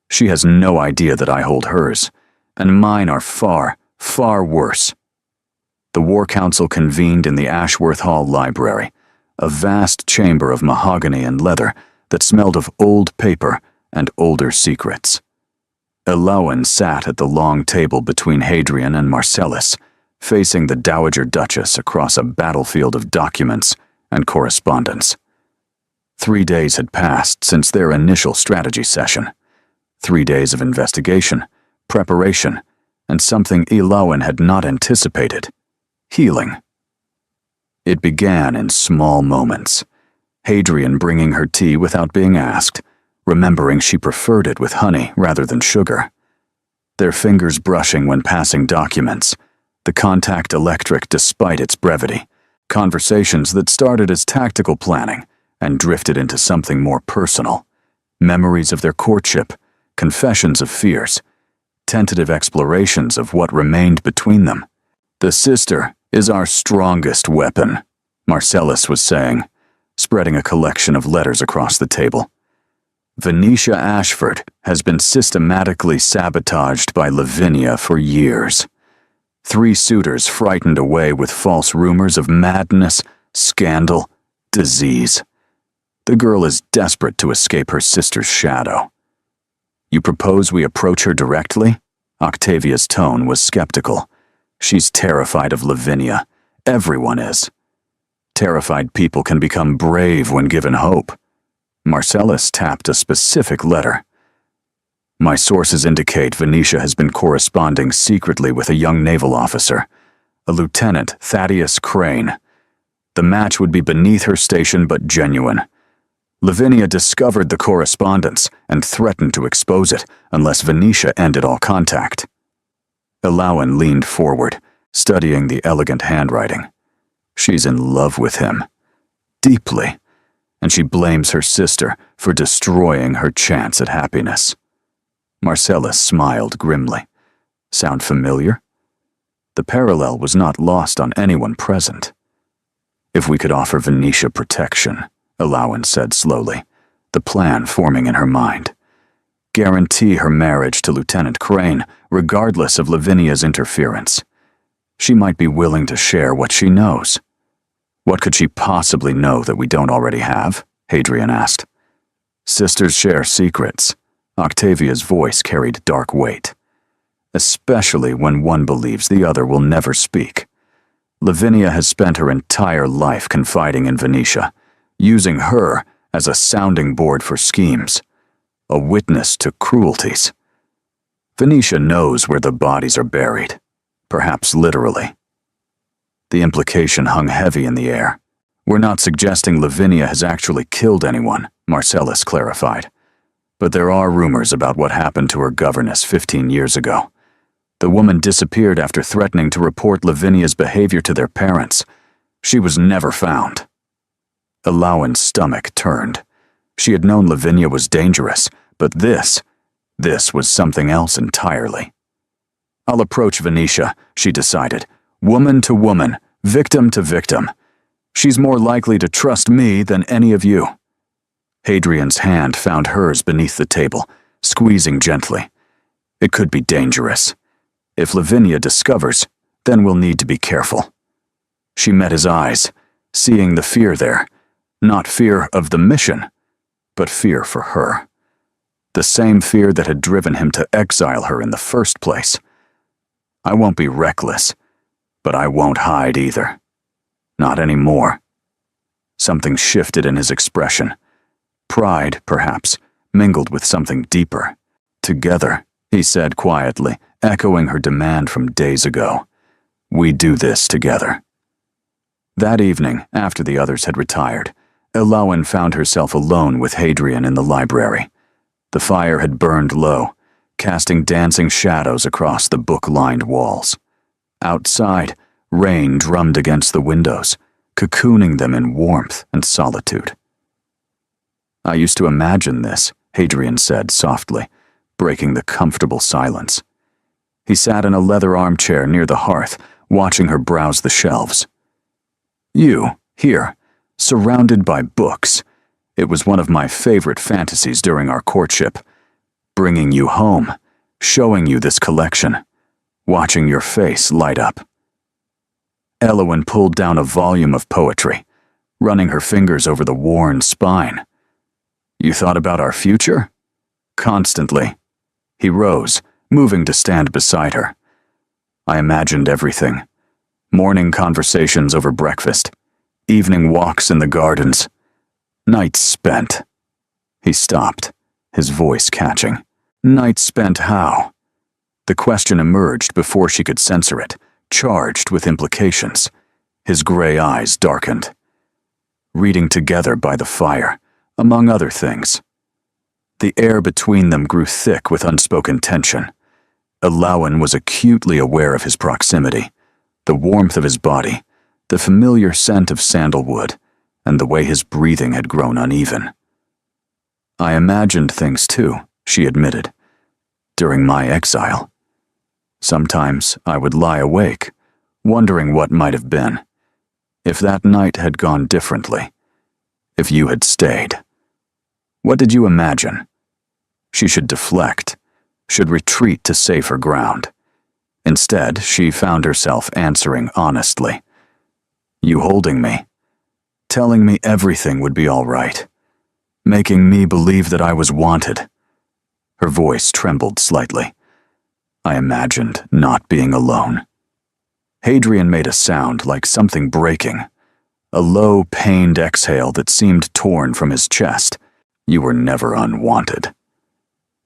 She has no idea that I hold hers, and mine are far, far worse. The War Council convened in the Ashworth Hall Library, a vast chamber of mahogany and leather that smelled of old paper and older secrets. Eloan sat at the long table between Hadrian and Marcellus, facing the Dowager Duchess across a battlefield of documents and correspondence. 3 days had passed since their initial strategy session. 3 days of investigation, preparation, and something Eloan had not anticipated. healing. It began in small moments. Hadrian bringing her tea without being asked, remembering she preferred it with honey rather than sugar. Their fingers brushing when passing documents, the contact electric despite its brevity, conversations that started as tactical planning and drifted into something more personal, memories of their courtship, confessions of fears, tentative explorations of what remained between them. "The sister is our strongest weapon," Marcellus was saying, spreading a collection of letters across the table. "Venetia Ashford has been systematically sabotaged by Lavinia for years. 3 suitors frightened away with false rumors of madness, scandal, disease. The girl is desperate to escape her sister's shadow. You propose we approach her directly?" Octavia's tone was skeptical. "She's terrified of Lavinia. Everyone is. Terrified people can become brave when given hope." Marcellus tapped a specific letter. "My sources indicate Venetia has been corresponding secretly with a young naval officer, a Lieutenant Thaddeus Crane. The match would be beneath her station but genuine. Lavinia discovered the correspondence and threatened to expose it unless Venetia ended all contact." Elowen leaned forward, studying the elegant handwriting. She's in love with him. Deeply. And she blames her sister for destroying her chance at happiness. Marcellus smiled grimly. Sound familiar? The parallel was not lost on anyone present. "If we could offer Venetia protection," Elowen said slowly, the plan forming in her mind. "Guarantee her marriage to Lieutenant Crane, regardless of Lavinia's interference. She might be willing to share what she knows." "What could she possibly know that we don't already have?" Hadrian asked. "Sisters share secrets." Octavia's voice carried dark weight. "Especially when one believes the other will never speak. Lavinia has spent her entire life confiding in Venetia, using her as a sounding board for schemes, a witness to cruelties. Venetia knows where the bodies are buried, perhaps literally." The implication hung heavy in the air. "We're not suggesting Lavinia has actually killed anyone," Marcellus clarified. "But there are rumors about what happened to her governess 15 years ago. The woman disappeared after threatening to report Lavinia's behavior to their parents. She was never found." Elowen's stomach turned. She had known Lavinia was dangerous, but this was something else entirely. "I'll approach Venetia," she decided. "Woman to woman, victim to victim. She's more likely to trust me than any of you." Hadrian's hand found hers beneath the table, squeezing gently. "It could be dangerous. If Lavinia discovers, then we'll need to be careful." She met his eyes, seeing the fear there. Not fear of the mission, but fear for her. The same fear that had driven him to exile her in the first place. "I won't be reckless, but I won't hide either. Not anymore." Something shifted in his expression. Pride, perhaps, mingled with something deeper. "Together," he said quietly, echoing her demand from days ago. "We do this together." That evening, after the others had retired, Elowen found herself alone with Hadrian in the library. The fire had burned low, casting dancing shadows across the book-lined walls. Outside, rain drummed against the windows, cocooning them in warmth and solitude. "I used to imagine this," Hadrian said softly, breaking the comfortable silence. He sat in a leather armchair near the hearth, watching her browse the shelves. "You, here, surrounded by books. It was one of my favorite fantasies during our courtship. Bringing you home, showing you this collection, watching your face light up." Elowen pulled down a volume of poetry, running her fingers over the worn spine. "You thought about our future?" "Constantly." He rose, moving to stand beside her. "I imagined everything. Morning conversations over breakfast, evening walks in the gardens, nights spent." He stopped, his voice catching. "Nights spent how?" The question emerged before she could censor it, charged with implications. His gray eyes darkened. Reading together by the fire, among other things. The air between them grew thick with unspoken tension. Alawan was acutely aware of his proximity, the warmth of his body, the familiar scent of sandalwood, and the way his breathing had grown uneven. I imagined things too, she admitted, during my exile. Sometimes I would lie awake, wondering what might have been, if that night had gone differently, if you had stayed. What did you imagine? She should deflect, should retreat to safer ground. Instead, she found herself answering honestly. You holding me, telling me everything would be all right, making me believe that I was wanted. Her voice trembled slightly. I imagined not being alone. Hadrian made a sound like something breaking, a low, pained exhale that seemed torn from his chest. You were never unwanted.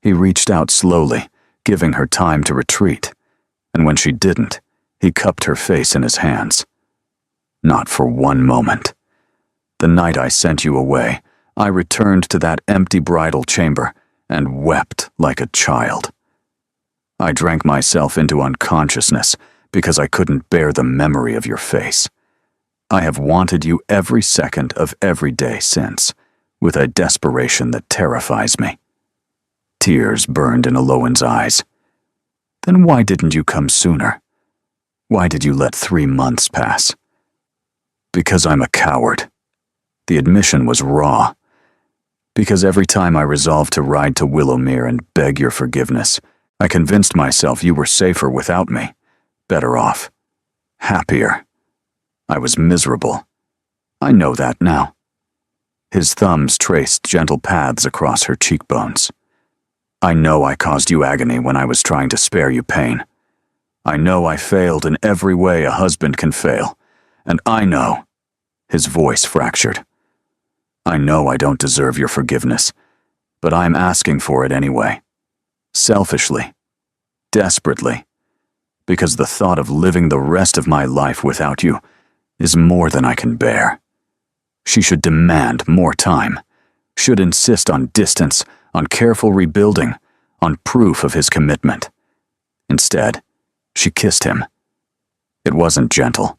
He reached out slowly, giving her time to retreat, and when she didn't, he cupped her face in his hands. Not for one moment. The night I sent you away, I returned to that empty bridal chamber and wept like a child. I drank myself into unconsciousness because I couldn't bear the memory of your face. I have wanted you every second of every day since, with a desperation that terrifies me. Tears burned in Alawan's eyes. Then why didn't you come sooner? Why did you let 3 months pass? Because I'm a coward. The admission was raw. Because every time I resolved to ride to Willowmere and beg your forgiveness, I convinced myself you were safer without me, better off, happier. I was miserable. I know that now. His thumbs traced gentle paths across her cheekbones. I know I caused you agony when I was trying to spare you pain. I know I failed in every way a husband can fail. And I know, his voice fractured. I know I don't deserve your forgiveness, but I'm asking for it anyway. Selfishly, desperately, because the thought of living the rest of my life without you is more than I can bear. She should demand more time, should insist on distance, on careful rebuilding, on proof of his commitment. Instead, she kissed him. It wasn't gentle.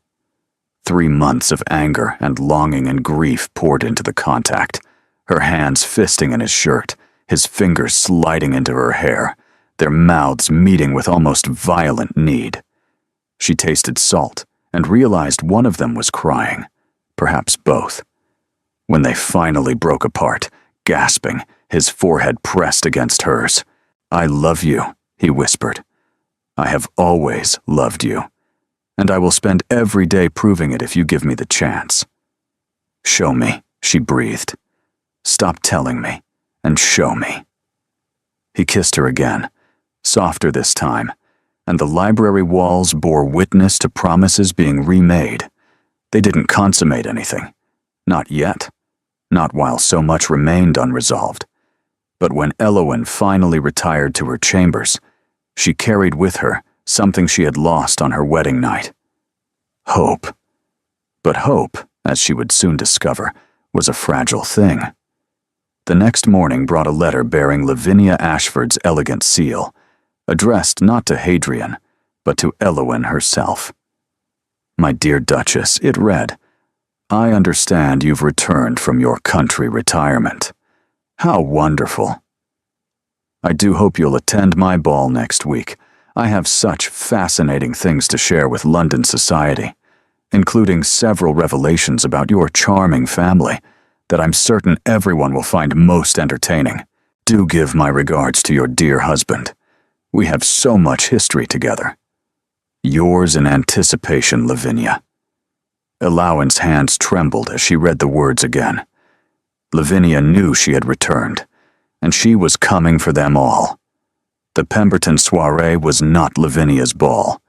3 months of anger and longing and grief poured into the contact, her hands fisting in his shirt, his fingers sliding into her hair, their mouths meeting with almost violent need. She tasted salt and realized one of them was crying, perhaps both. When they finally broke apart, gasping, his forehead pressed against hers. I love you, he whispered. I have always loved you, and I will spend every day proving it if you give me the chance. Show me, she breathed. Stop telling me, and show me. He kissed her again, softer this time, and the library walls bore witness to promises being remade. They didn't consummate anything. Not yet. Not while so much remained unresolved. But when Alawan finally retired to her chambers, she carried with her something she had lost on her wedding night. Hope. But hope, as she would soon discover, was a fragile thing. The next morning brought a letter bearing Lavinia Ashford's elegant seal, addressed not to Hadrian, but to Alawan herself. My dear Duchess, it read, I understand you've returned from your country retirement. How wonderful. I do hope you'll attend my ball next week. I have such fascinating things to share with London society, including several revelations about your charming family that I'm certain everyone will find most entertaining. Do give my regards to your dear husband. We have so much history together. Yours in anticipation, Lavinia. Alawan's hands trembled as she read the words again. Lavinia knew she had returned, and she was coming for them all. The Pemberton soiree was not Lavinia's ball.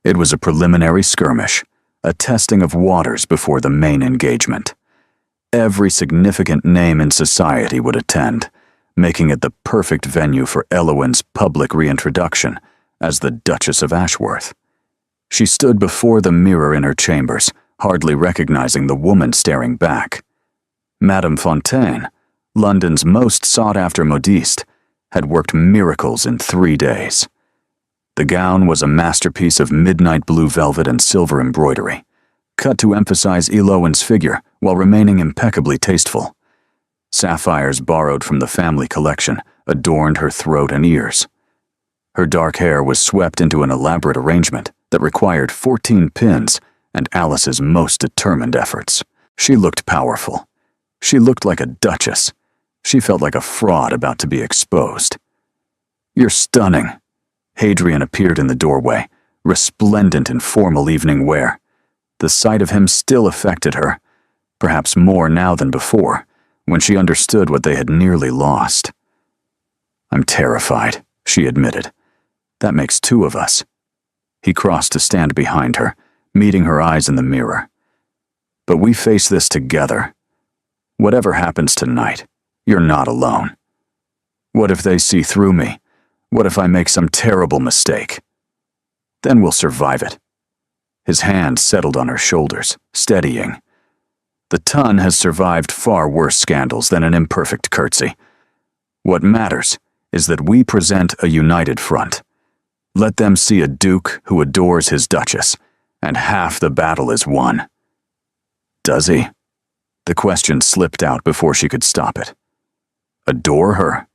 It was a preliminary skirmish, a testing of waters before the main engagement. Every significant name in society would attend, making it the perfect venue for Alawan's public reintroduction as the Duchess of Ashworth. She stood before the mirror in her chambers, hardly recognizing the woman staring back. Madame Fontaine, London's most sought-after modiste, had worked miracles in 3 days. The gown was a masterpiece of midnight blue velvet and silver embroidery, cut to emphasize Eloan's figure while remaining impeccably tasteful. Sapphires borrowed from the family collection adorned her throat and ears. Her dark hair was swept into an elaborate arrangement that required 14 pins and Alice's most determined efforts. She looked powerful. She looked like a duchess. She felt like a fraud about to be exposed. "You're stunning." Hadrian appeared in the doorway, resplendent in formal evening wear. The sight of him still affected her, perhaps more now than before, when she understood what they had nearly lost. "I'm terrified," she admitted. "That makes 2 of us." He crossed to stand behind her, meeting her eyes in the mirror. "But we face this together. Whatever happens tonight, you're not alone. What if they see through me? What if I make some terrible mistake? Then we'll survive it." His hand settled on her shoulders, steadying. "The Tun has survived far worse scandals than an imperfect curtsy. What matters is that we present a united front. Let them see a duke who adores his duchess, and half the battle is won." "Does he?" The question slipped out before she could stop it. "Adore her?"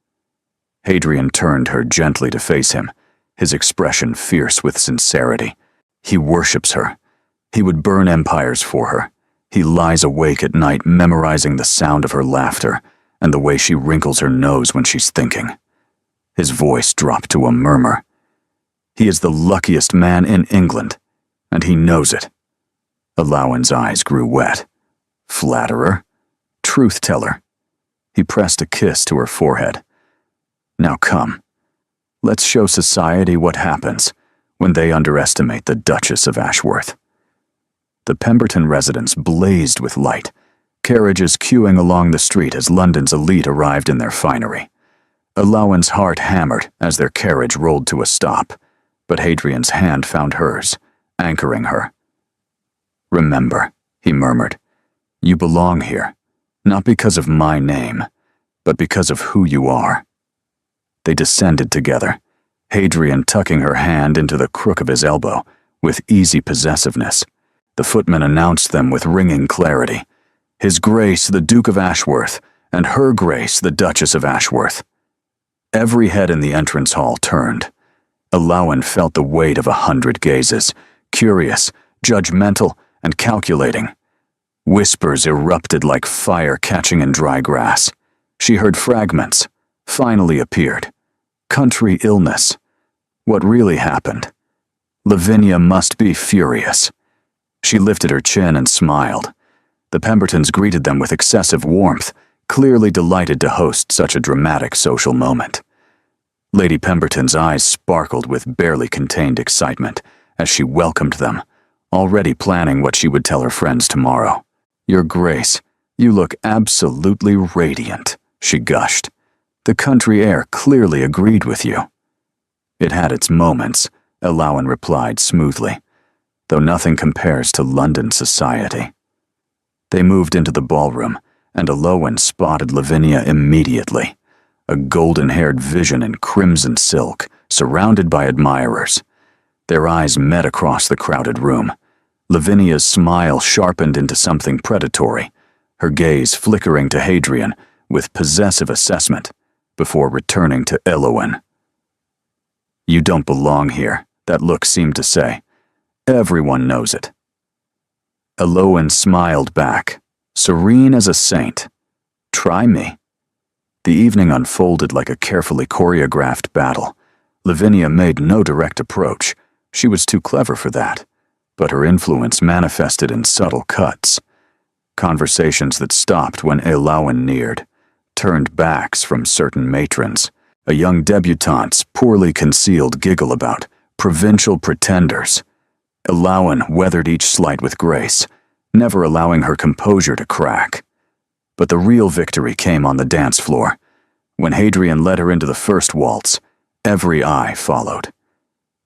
Hadrian turned her gently to face him, his expression fierce with sincerity. "He worships her. He would burn empires for her. He lies awake at night memorizing the sound of her laughter and the way she wrinkles her nose when she's thinking." His voice dropped to a murmur. "He is the luckiest man in England, and he knows it." Eloan's eyes grew wet. Flatterer? Truth-teller? He pressed a kiss to her forehead. "Now come. Let's show society what happens when they underestimate the Duchess of Ashworth." The Pemberton residence blazed with light, carriages queuing along the street as London's elite arrived in their finery. Eloan's heart hammered as their carriage rolled to a stop, but Hadrian's hand found hers, anchoring her. "Remember," he murmured, "you belong here, not because of my name, but because of who you are." They descended together, Hadrian tucking her hand into the crook of his elbow with easy possessiveness. The footman announced them with ringing clarity. "His Grace the Duke of Ashworth, and Her Grace the Duchess of Ashworth." Every head in the entrance hall turned. Eloan felt the weight of 100 gazes, curious, judgmental, and calculating. Whispers erupted like fire catching in dry grass. She heard fragments, finally appeared. Country illness. What really happened? Lavinia must be furious. She lifted her chin and smiled. The Pembertons greeted them with excessive warmth, clearly delighted to host such a dramatic social moment. Lady Pemberton's eyes sparkled with barely contained excitement as she welcomed them, already planning what she would tell her friends tomorrow. "Your Grace, you look absolutely radiant," she gushed. "The country air clearly agreed with you." "It had its moments," Eloan replied smoothly, "though nothing compares to London society." They moved into the ballroom, and Eloan spotted Lavinia immediately, a golden-haired vision in crimson silk, surrounded by admirers. Their eyes met across the crowded room. Lavinia's smile sharpened into something predatory, her gaze flickering to Hadrian with possessive assessment before returning to Eloan. "You don't belong here," that look seemed to say. "Everyone knows it." Eloan smiled back, serene as a saint. "Try me." The evening unfolded like a carefully choreographed battle. Lavinia made no direct approach. She was too clever for that. But her influence manifested in subtle cuts. Conversations that stopped when Eloan neared, turned backs from certain matrons, a young debutante's poorly concealed giggle about provincial pretenders. Eloan weathered each slight with grace, never allowing her composure to crack. But the real victory came on the dance floor. When Hadrian led her into the first waltz, every eye followed.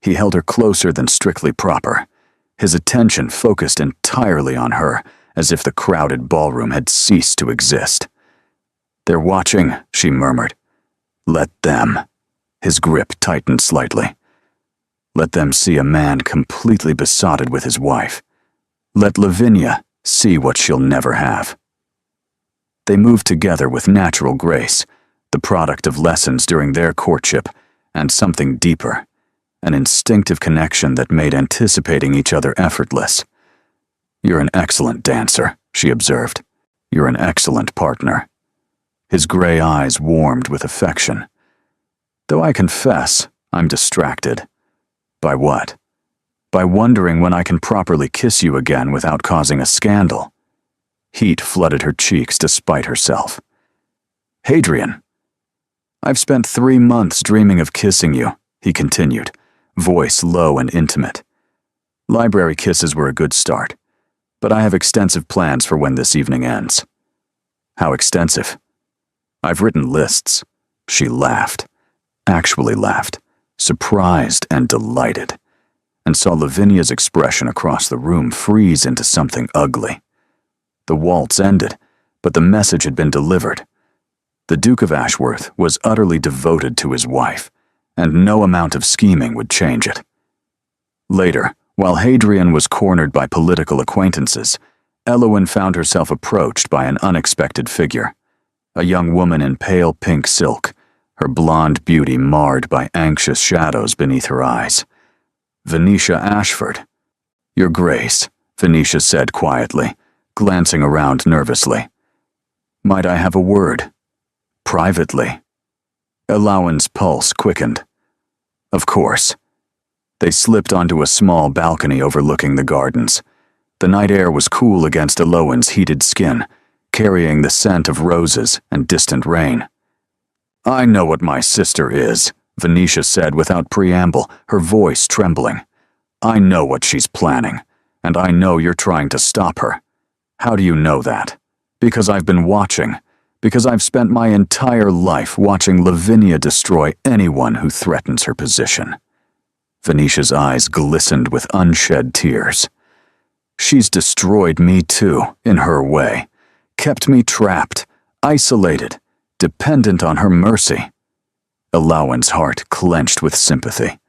He held her closer than strictly proper, his attention focused entirely on her, as if the crowded ballroom had ceased to exist. "They're watching," she murmured. "Let them." His grip tightened slightly. "Let them see a man completely besotted with his wife. Let Lavinia see what she'll never have." They moved together with natural grace, the product of lessons during their courtship, and something deeper, an instinctive connection that made anticipating each other effortless. "You're an excellent dancer," she observed. "You're an excellent partner." His gray eyes warmed with affection. "Though I confess, I'm distracted." "By what?" "By wondering when I can properly kiss you again without causing a scandal." Heat flooded her cheeks despite herself. "Hadrian, I've spent 3 months dreaming of kissing you," he continued, voice low and intimate. "Library kisses were a good start, but I have extensive plans for when this evening ends." "How extensive?" "I've written lists." She laughed, actually laughed, surprised and delighted, and saw Lavinia's expression across the room freeze into something ugly. The waltz ended, but the message had been delivered. The Duke of Ashworth was utterly devoted to his wife, and no amount of scheming would change it. Later, while Hadrian was cornered by political acquaintances, Elowen found herself approached by an unexpected figure, a young woman in pale pink silk, her blonde beauty marred by anxious shadows beneath her eyes. Venetia Ashford. "Your Grace," Venetia said quietly, glancing around nervously. "Might I have a word? Privately?" Elowen's pulse quickened. "Of course." They slipped onto a small balcony overlooking the gardens. The night air was cool against Elowen's heated skin, carrying the scent of roses and distant rain. "I know what my sister is," Venetia said without preamble, her voice trembling. "I know what she's planning, and I know you're trying to stop her. How do you know that? Because I've been watching. Because I've spent my entire life watching Lavinia destroy anyone who threatens her position." Venetia's eyes glistened with unshed tears. "She's destroyed me too, in her way. Kept me trapped, isolated, dependent on her mercy." Elowen's heart clenched with sympathy.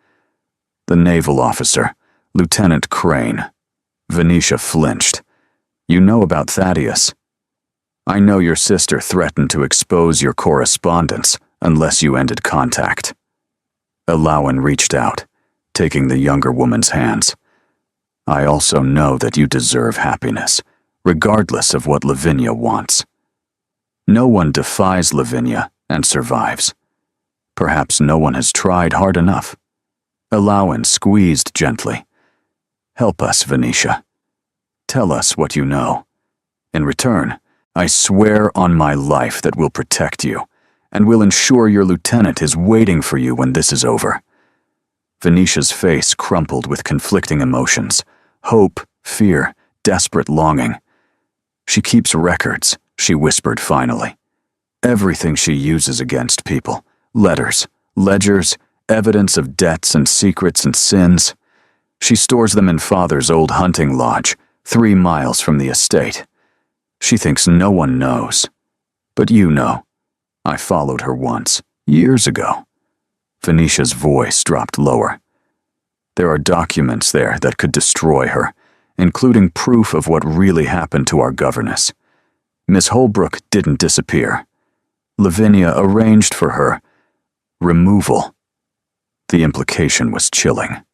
"The naval officer, Lieutenant Crane." Venetia flinched. "You know about Thaddeus." "I know your sister threatened to expose your correspondence unless you ended contact." Elowen reached out, taking the younger woman's hands. "I also know that you deserve happiness, regardless of what Lavinia wants. No one defies Lavinia and survives. Perhaps no one has tried hard enough." Elowen squeezed gently. "Help us, Venetia. Tell us what you know. In return, I swear on my life that we'll protect you, and will ensure your lieutenant is waiting for you when this is over." Venetia's face crumpled with conflicting emotions, hope, fear, desperate longing. "She keeps records," she whispered finally. "Everything she uses against people, letters, ledgers, evidence of debts and secrets and sins. She stores them in Father's old hunting lodge, 3 miles from the estate. She thinks no one knows. But you know. I followed her once, years ago." Venetia's voice dropped lower. "There are documents there that could destroy her, including proof of what really happened to our governess. Miss Holbrook didn't disappear. Lavinia arranged for her removal." The implication was chilling.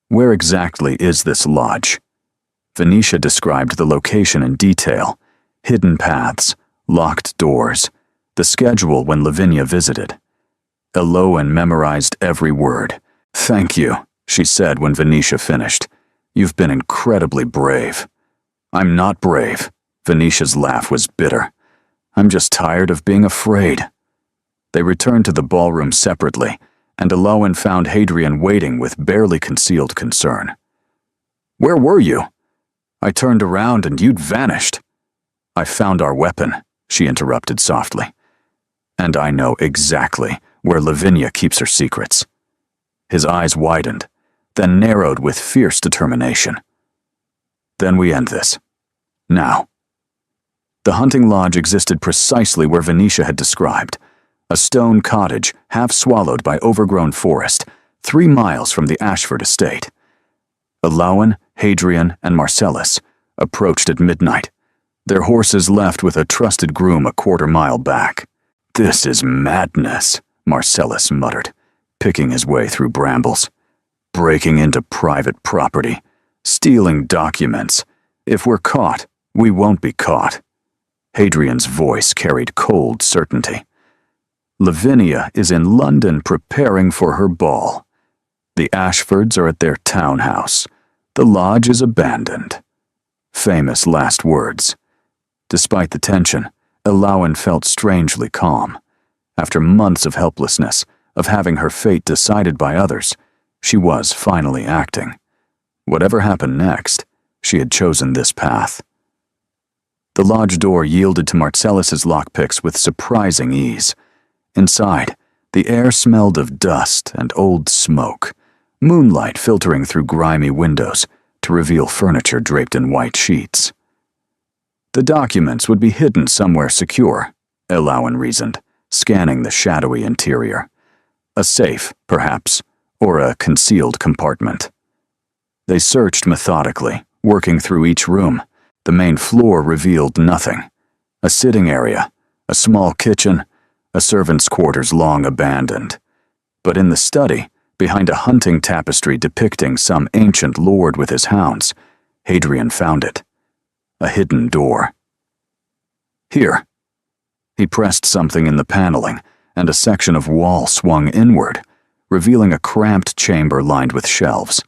"Where exactly is this lodge?" Venetia described the location in detail: hidden paths, locked doors, the schedule when Lavinia visited. Elowen memorized every word. "Thank you," she said when Venetia finished. "You've been incredibly brave." "I'm not brave." Venetia's laugh was bitter. "I'm just tired of being afraid." They returned to the ballroom separately, and Elowen found Hadrian waiting with barely concealed concern. "Where were you?" "I turned around and you'd vanished." "I found our weapon," she interrupted softly. "And I know exactly where Lavinia keeps her secrets." His eyes widened, then narrowed with fierce determination. Then we end this. Now. The hunting lodge existed precisely where Venetia had described, a stone cottage half swallowed by overgrown forest, 3 miles from the Ashford estate. Alawen, Hadrian, and Marcellus approached at midnight, their horses left with a trusted groom a quarter-mile back. "This is madness," Marcellus muttered, picking his way through brambles. "Breaking into private property, stealing documents. If we're caught, we won't be caught." Hadrian's voice carried cold certainty. "Lavinia is in London preparing for her ball. The Ashfords are at their townhouse. The lodge is abandoned." Famous last words. Despite the tension, Alawen felt strangely calm. After months of helplessness, of having her fate decided by others, she was finally acting. Whatever happened next, she had chosen this path. The lodge door yielded to Marcellus's lockpicks with surprising ease. Inside, the air smelled of dust and old smoke, moonlight filtering through grimy windows to reveal furniture draped in white sheets. The documents would be hidden somewhere secure, Alawen reasoned, scanning the shadowy interior. A safe, perhaps, or a concealed compartment. They searched methodically, working through each room. The main floor revealed nothing. A sitting area, a small kitchen, a servant's quarters long abandoned. But in the study, behind a hunting tapestry depicting some ancient lord with his hounds, Hadrian found it. A hidden door. "Here." He pressed something in the paneling, and a section of wall swung inward, revealing a cramped chamber lined with shelves.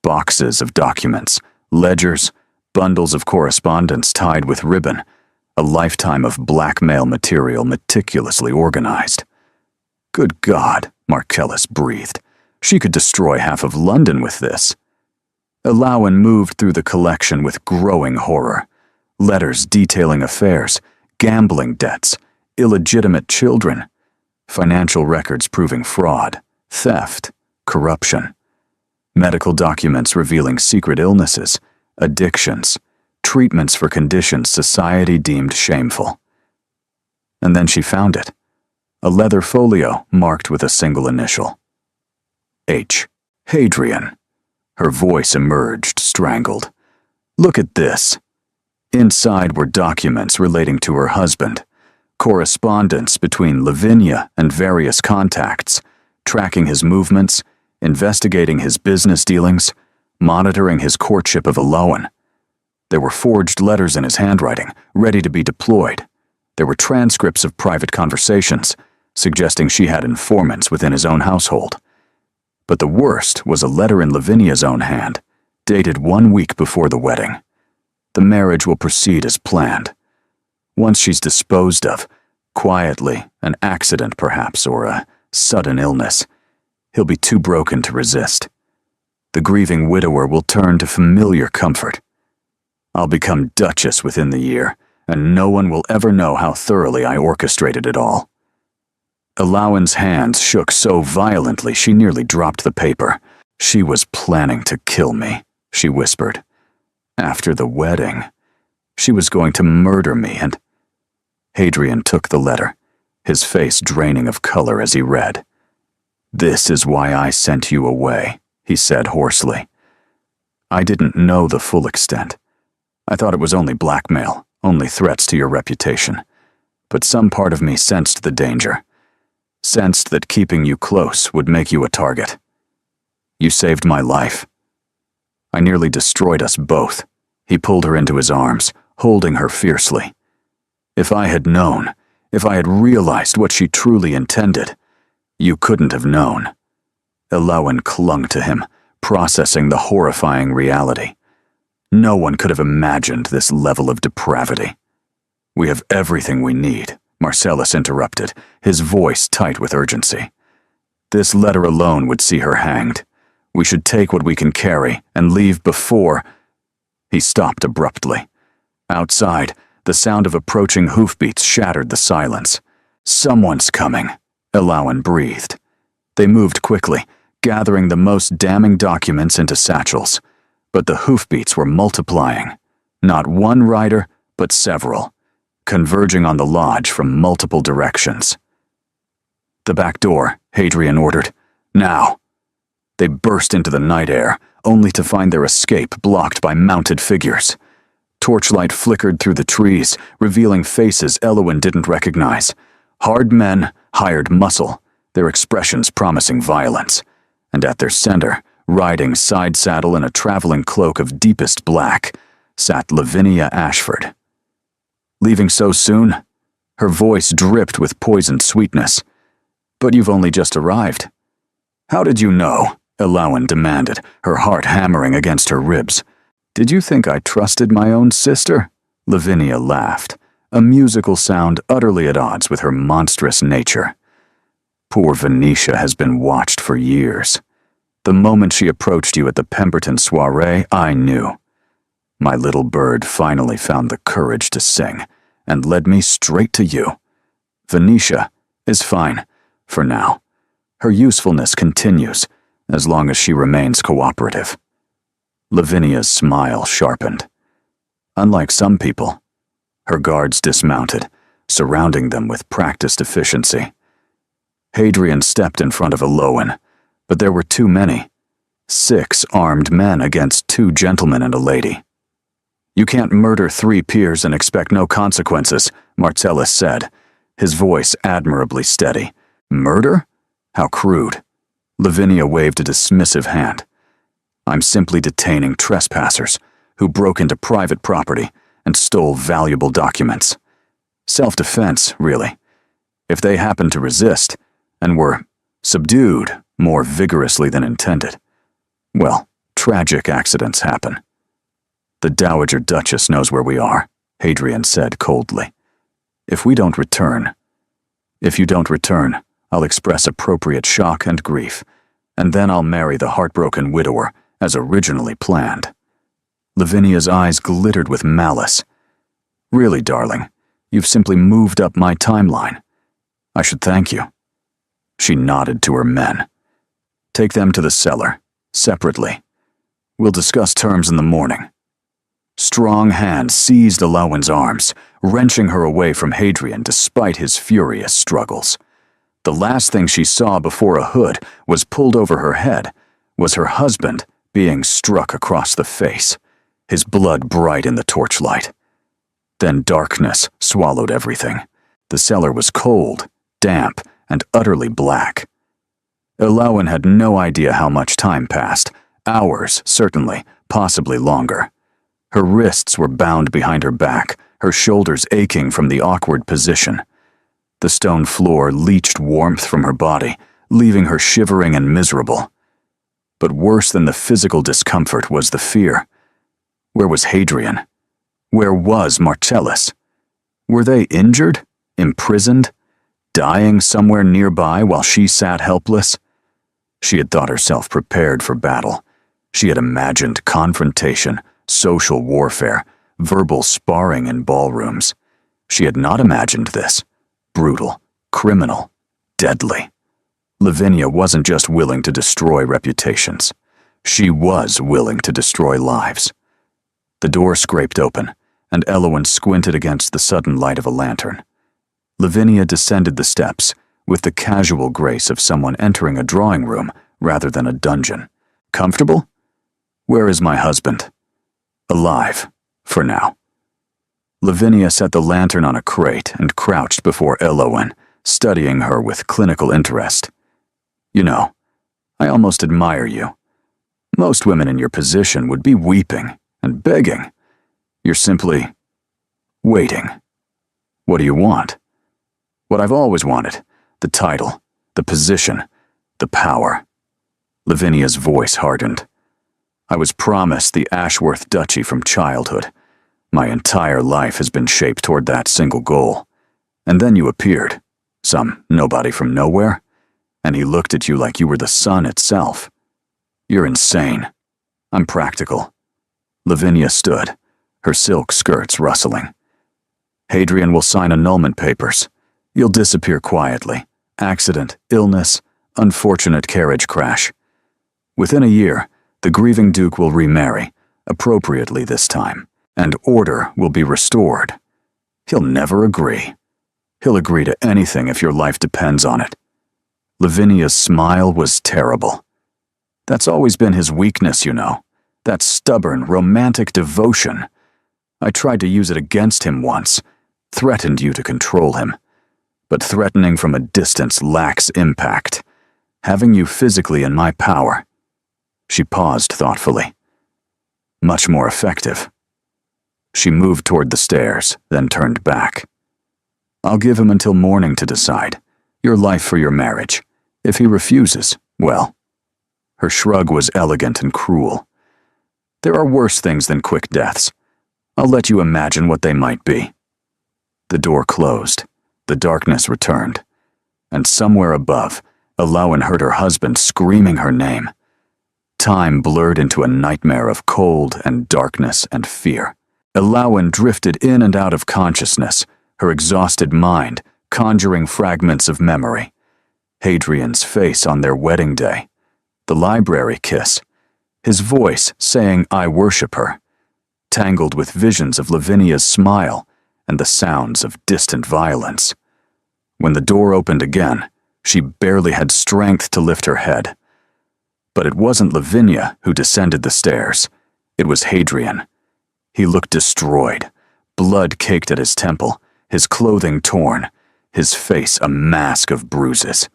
Boxes of documents, ledgers, bundles of correspondence tied with ribbon, a lifetime of blackmail material meticulously organized. "Good God," Marcellus breathed. "She could destroy half of London with this." Alawen moved through the collection with growing horror. Letters detailing affairs, gambling debts, illegitimate children, financial records proving fraud, theft, corruption, medical documents revealing secret illnesses, addictions, treatments for conditions society deemed shameful. And then she found it, a leather folio marked with a single initial. H. Hadrian. Her voice emerged, strangled. "Look at this." Inside were documents relating to her husband, correspondence between Lavinia and various contacts, tracking his movements, investigating his business dealings, monitoring his courtship of Alawen. There were forged letters in his handwriting, ready to be deployed. There were transcripts of private conversations, suggesting she had informants within his own household. But the worst was a letter in Lavinia's own hand, dated 1 week before the wedding. "The marriage will proceed as planned. Once she's disposed of, quietly, an accident perhaps, or a sudden illness, he'll be too broken to resist. The grieving widower will turn to familiar comfort. I'll become Duchess within the year, and no one will ever know how thoroughly I orchestrated it all." Alawen's hands shook so violently she nearly dropped the paper. "She was planning to kill me," she whispered. "After the wedding, she was going to murder me and—" Hadrian took the letter, his face draining of color as he read. "This is why I sent you away," he said hoarsely. "I didn't know the full extent. I thought it was only blackmail, only threats to your reputation. But some part of me sensed the danger, sensed that keeping you close would make you a target. You saved my life. I nearly destroyed us both." He pulled her into his arms, holding her fiercely. "If I had known, if I had realized what she truly intended, you couldn't have known." Alawen clung to him, processing the horrifying reality. No one could have imagined this level of depravity. "We have everything we need," Marcellus interrupted, his voice tight with urgency. "This letter alone would see her hanged. We should take what we can carry and leave before—" He stopped abruptly. Outside, the sound of approaching hoofbeats shattered the silence. "Someone's coming," Alawen breathed. They moved quickly, gathering the most damning documents into satchels. But the hoofbeats were multiplying. Not one rider, but several, converging on the lodge from multiple directions. "The back door," Hadrian ordered. "Now." They burst into the night air, only to find their escape blocked by mounted figures. Torchlight flickered through the trees, revealing faces Elowen didn't recognize. Hard men, hired muscle, their expressions promising violence. And at their center, riding side saddle in a traveling cloak of deepest black, sat Lavinia Ashford. "Leaving so soon?" Her voice dripped with poisoned sweetness. "But you've only just arrived." "How did you know?" Elowen demanded, her heart hammering against her ribs. "Did you think I trusted my own sister?" Lavinia laughed, a musical sound utterly at odds with her monstrous nature. "Poor Venetia has been watched for years. The moment she approached you at the Pemberton soiree, I knew. My little bird finally found the courage to sing, and led me straight to you. Venetia is fine, for now. Her usefulness continues, as long as she remains cooperative." Lavinia's smile sharpened. Unlike some people, her guards dismounted, surrounding them with practiced efficiency. Hadrian stepped in front of Elowen, but there were too many. 6 armed men against 2 gentlemen and a lady. "You can't murder 3 peers and expect no consequences," Marcellus said, his voice admirably steady. "Murder? How crude." Lavinia waved a dismissive hand. "I'm simply detaining trespassers who broke into private property and stole valuable documents. Self-defense, really. If they happened to resist and were subdued more vigorously than intended, well, tragic accidents happen." "The Dowager Duchess knows where we are," Hadrian said coldly. If you don't return, I'll express appropriate shock and grief, and then I'll marry the heartbroken widower as originally planned." Lavinia's eyes glittered with malice. "Really, darling, you've simply moved up my timeline. I should thank you." She nodded to her men. "Take them to the cellar, separately. We'll discuss terms in the morning." Strong hands seized Elowen's arms, wrenching her away from Hadrian despite his furious struggles. The last thing she saw before a hood was pulled over her head was her husband being struck across the face, his blood bright in the torchlight. Then darkness swallowed everything. The cellar was cold, damp, and utterly black. Elowen had no idea how much time passed. Hours, certainly, possibly longer. Her wrists were bound behind her back, her shoulders aching from the awkward position. The stone floor leached warmth from her body, leaving her shivering and miserable. But worse than the physical discomfort was the fear. Where was Hadrian? Where was Marcellus? Were they injured? Imprisoned? Dying somewhere nearby while she sat helpless? She had thought herself prepared for battle. She had imagined confrontation, social warfare, verbal sparring in ballrooms. She had not imagined this. Brutal, criminal, deadly. Lavinia wasn't just willing to destroy reputations. She was willing to destroy lives. The door scraped open, and Elowen squinted against the sudden light of a lantern. Lavinia descended the steps with the casual grace of someone entering a drawing room rather than a dungeon. "Comfortable? Where is my husband?" "Alive, for now." Lavinia set the lantern on a crate and crouched before Elowen, studying her with clinical interest. "You know, I almost admire you. Most women in your position would be weeping and begging. You're simply waiting. What do you want?" "What I've always wanted. The title, the position, the power." Lavinia's voice hardened. "I was promised the Ashworth Duchy from childhood. My entire life has been shaped toward that single goal. And then you appeared, some nobody from nowhere, and he looked at you like you were the sun itself. You're insane. I'm practical." Lavinia stood, her silk skirts rustling. "Hadrian will sign annulment papers. You'll disappear quietly. Accident, illness, unfortunate carriage crash. Within a year, the grieving Duke will remarry, appropriately this time, and order will be restored. He'll never agree. He'll agree to anything if your life depends on it. Lavinia's smile was terrible. That's always been his weakness, you know. That stubborn, romantic devotion. I tried to use it against him once, threatened you to control him. But threatening from a distance lacks impact. Having you physically in my power. She paused thoughtfully. Much more effective. She moved toward the stairs, then turned back. I'll give him until morning to decide. Your life for your marriage. If he refuses, well. Her shrug was elegant and cruel. There are worse things than quick deaths. I'll let you imagine what they might be. The door closed. The darkness returned. And somewhere above, Elowen heard her husband screaming her name. Time blurred into a nightmare of cold and darkness and fear. Elowen drifted in and out of consciousness, her exhausted mind conjuring fragments of memory. Hadrian's face on their wedding day. The library kiss. His voice saying, "I worship her," tangled with visions of Lavinia's smile and the sounds of distant violence. When the door opened again, she barely had strength to lift her head. But it wasn't Lavinia who descended the stairs. It was Hadrian. He looked destroyed, blood caked at his temple, his clothing torn, his face a mask of bruises.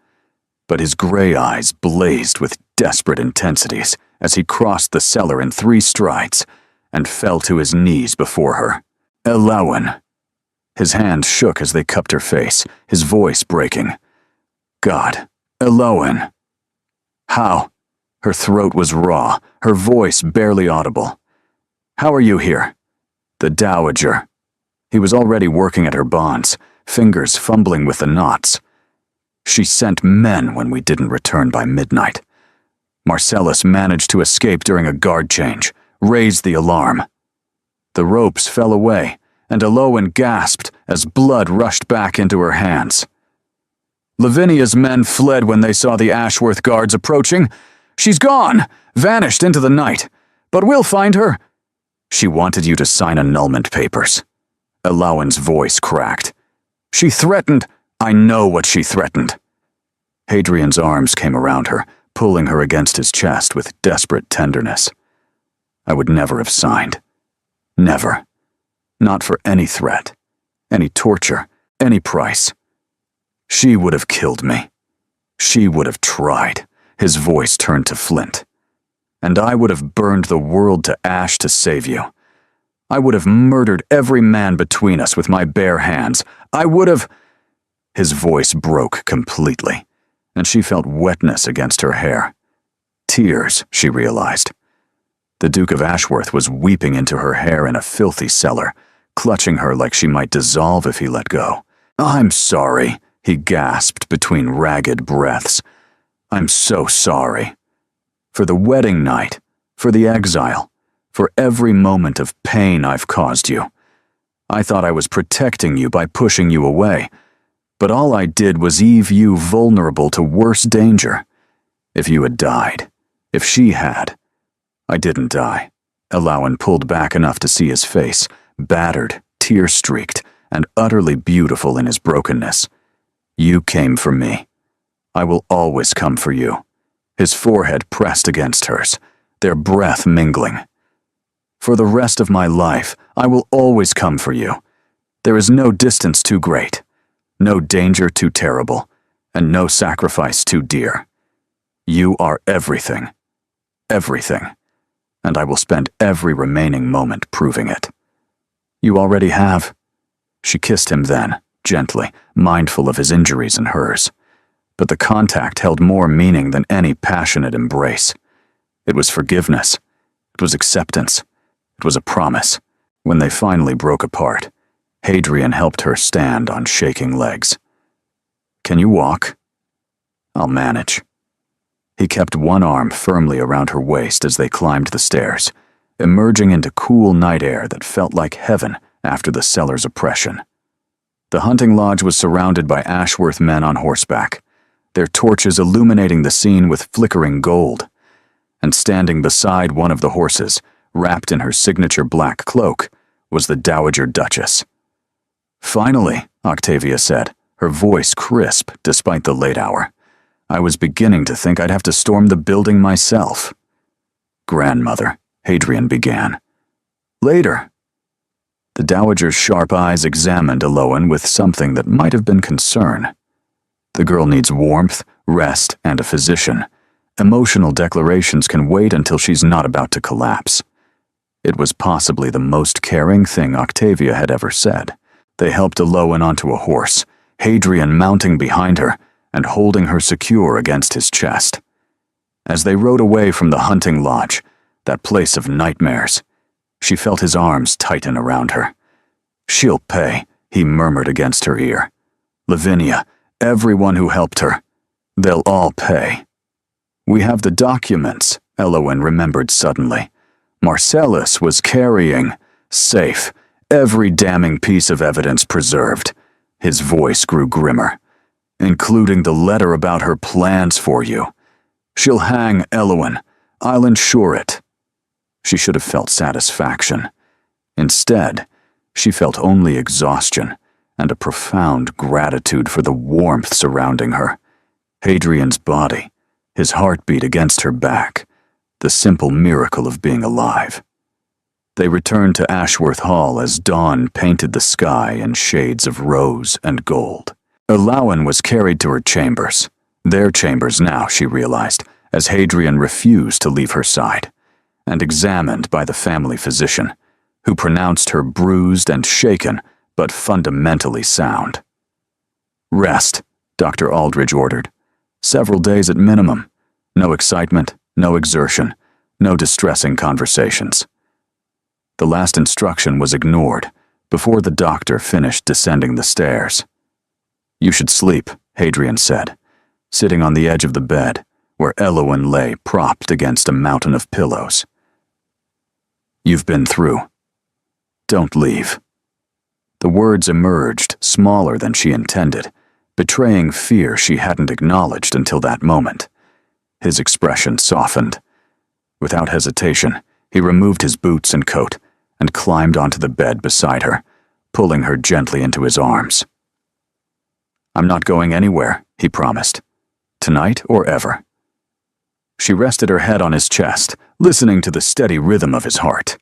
But his gray eyes blazed with desperate intensities as he crossed the cellar in 3 strides and fell to his knees before her. "Elowen." His hand shook as they cupped her face, his voice breaking. "God, Elowen." "How?" Her throat was raw, her voice barely audible. "How are you here?" The Dowager. He was already working at her bonds, fingers fumbling with the knots. "She sent men when we didn't return by midnight. Marcellus managed to escape during a guard change, raised the alarm." The ropes fell away, and Elowen gasped as blood rushed back into her hands. "Lavinia's men fled when they saw the Ashworth guards approaching. She's gone, vanished into the night. But we'll find her." "She wanted you to sign annulment papers." Elowen's voice cracked. "She threatened—" "I know what she threatened." Hadrian's arms came around her, pulling her against his chest with desperate tenderness. "I would never have signed. Never. Not for any threat, any torture, any price. She would have killed me. She would have tried." His voice turned to flint. "And I would have burned the world to ash to save you. I would have murdered every man between us with my bare hands. I would have—" His voice broke completely, and she felt wetness against her hair. Tears, she realized. The Duke of Ashworth was weeping into her hair in a filthy cellar, clutching her like she might dissolve if he let go. "I'm sorry," he gasped between ragged breaths. "I'm so sorry. For the wedding night, for the exile, for every moment of pain I've caused you. I thought I was protecting you by pushing you away, but all I did was leave you vulnerable to worse danger. If you had died, if she had—" "I didn't die." Elowen pulled back enough to see his face, battered, tear-streaked, and utterly beautiful in his brokenness. "You came for me. I will always come for you." His forehead pressed against hers, their breath mingling. "For the rest of my life, I will always come for you. There is no distance too great, no danger too terrible, and no sacrifice too dear. You are everything. Everything. And I will spend every remaining moment proving it." "You already have." She kissed him then, gently, mindful of his injuries and hers. But the contact held more meaning than any passionate embrace. It was forgiveness. It was acceptance. It was a promise. When they finally broke apart, Hadrian helped her stand on shaking legs. "Can you walk?" "I'll manage." He kept one arm firmly around her waist as they climbed the stairs, emerging into cool night air that felt like heaven after the cellar's oppression. The hunting lodge was surrounded by Ashworth men on horseback, their torches illuminating the scene with flickering gold. and standing beside one of the horses, wrapped in her signature black cloak, was the Dowager Duchess. "Finally," Octavia said, her voice crisp despite the late hour. "I was beginning to think I'd have to storm the building myself." "Grandmother," Hadrian began. "Later." The Dowager's sharp eyes examined Eloan with something that might have been concern. "The girl needs warmth, rest, and a physician. Emotional declarations can wait until she's not about to collapse." It was possibly the most caring thing Octavia had ever said. They helped Eloan onto a horse, Hadrian mounting behind her and holding her secure against his chest. As they rode away from the hunting lodge, that place of nightmares, she felt his arms tighten around her. "She'll pay," he murmured against her ear. "Lavinia, everyone who helped her, they'll all pay." "We have the documents," Eloan remembered suddenly. Marcellus was carrying, safe, every damning piece of evidence preserved. His voice grew grimmer. "Including the letter about her plans for you. She'll hang Eloan. I'll ensure it." She should have felt satisfaction. Instead, she felt only exhaustion and a profound gratitude for the warmth surrounding her. Hadrian's body, his heartbeat against her back, the simple miracle of being alive. They returned to Ashworth Hall as dawn painted the sky in shades of rose and gold. Eloan was carried to her chambers. Their chambers now, she realized, as Hadrian refused to leave her side, and examined by the family physician, who pronounced her bruised and shaken, but fundamentally sound. "Rest," Dr. Aldridge ordered. "Several days at minimum. No excitement, no exertion, no distressing conversations." The last instruction was ignored before the doctor finished descending the stairs. "You should sleep," Hadrian said, sitting on the edge of the bed, where Eloan lay propped against a mountain of pillows. "You've been through. Don't leave." The words emerged smaller than she intended, betraying fear she hadn't acknowledged until that moment. His expression softened. Without hesitation, he removed his boots and coat and climbed onto the bed beside her, pulling her gently into his arms. "I'm not going anywhere," he promised. "Tonight or ever." She rested her head on his chest, listening to the steady rhythm of his heart.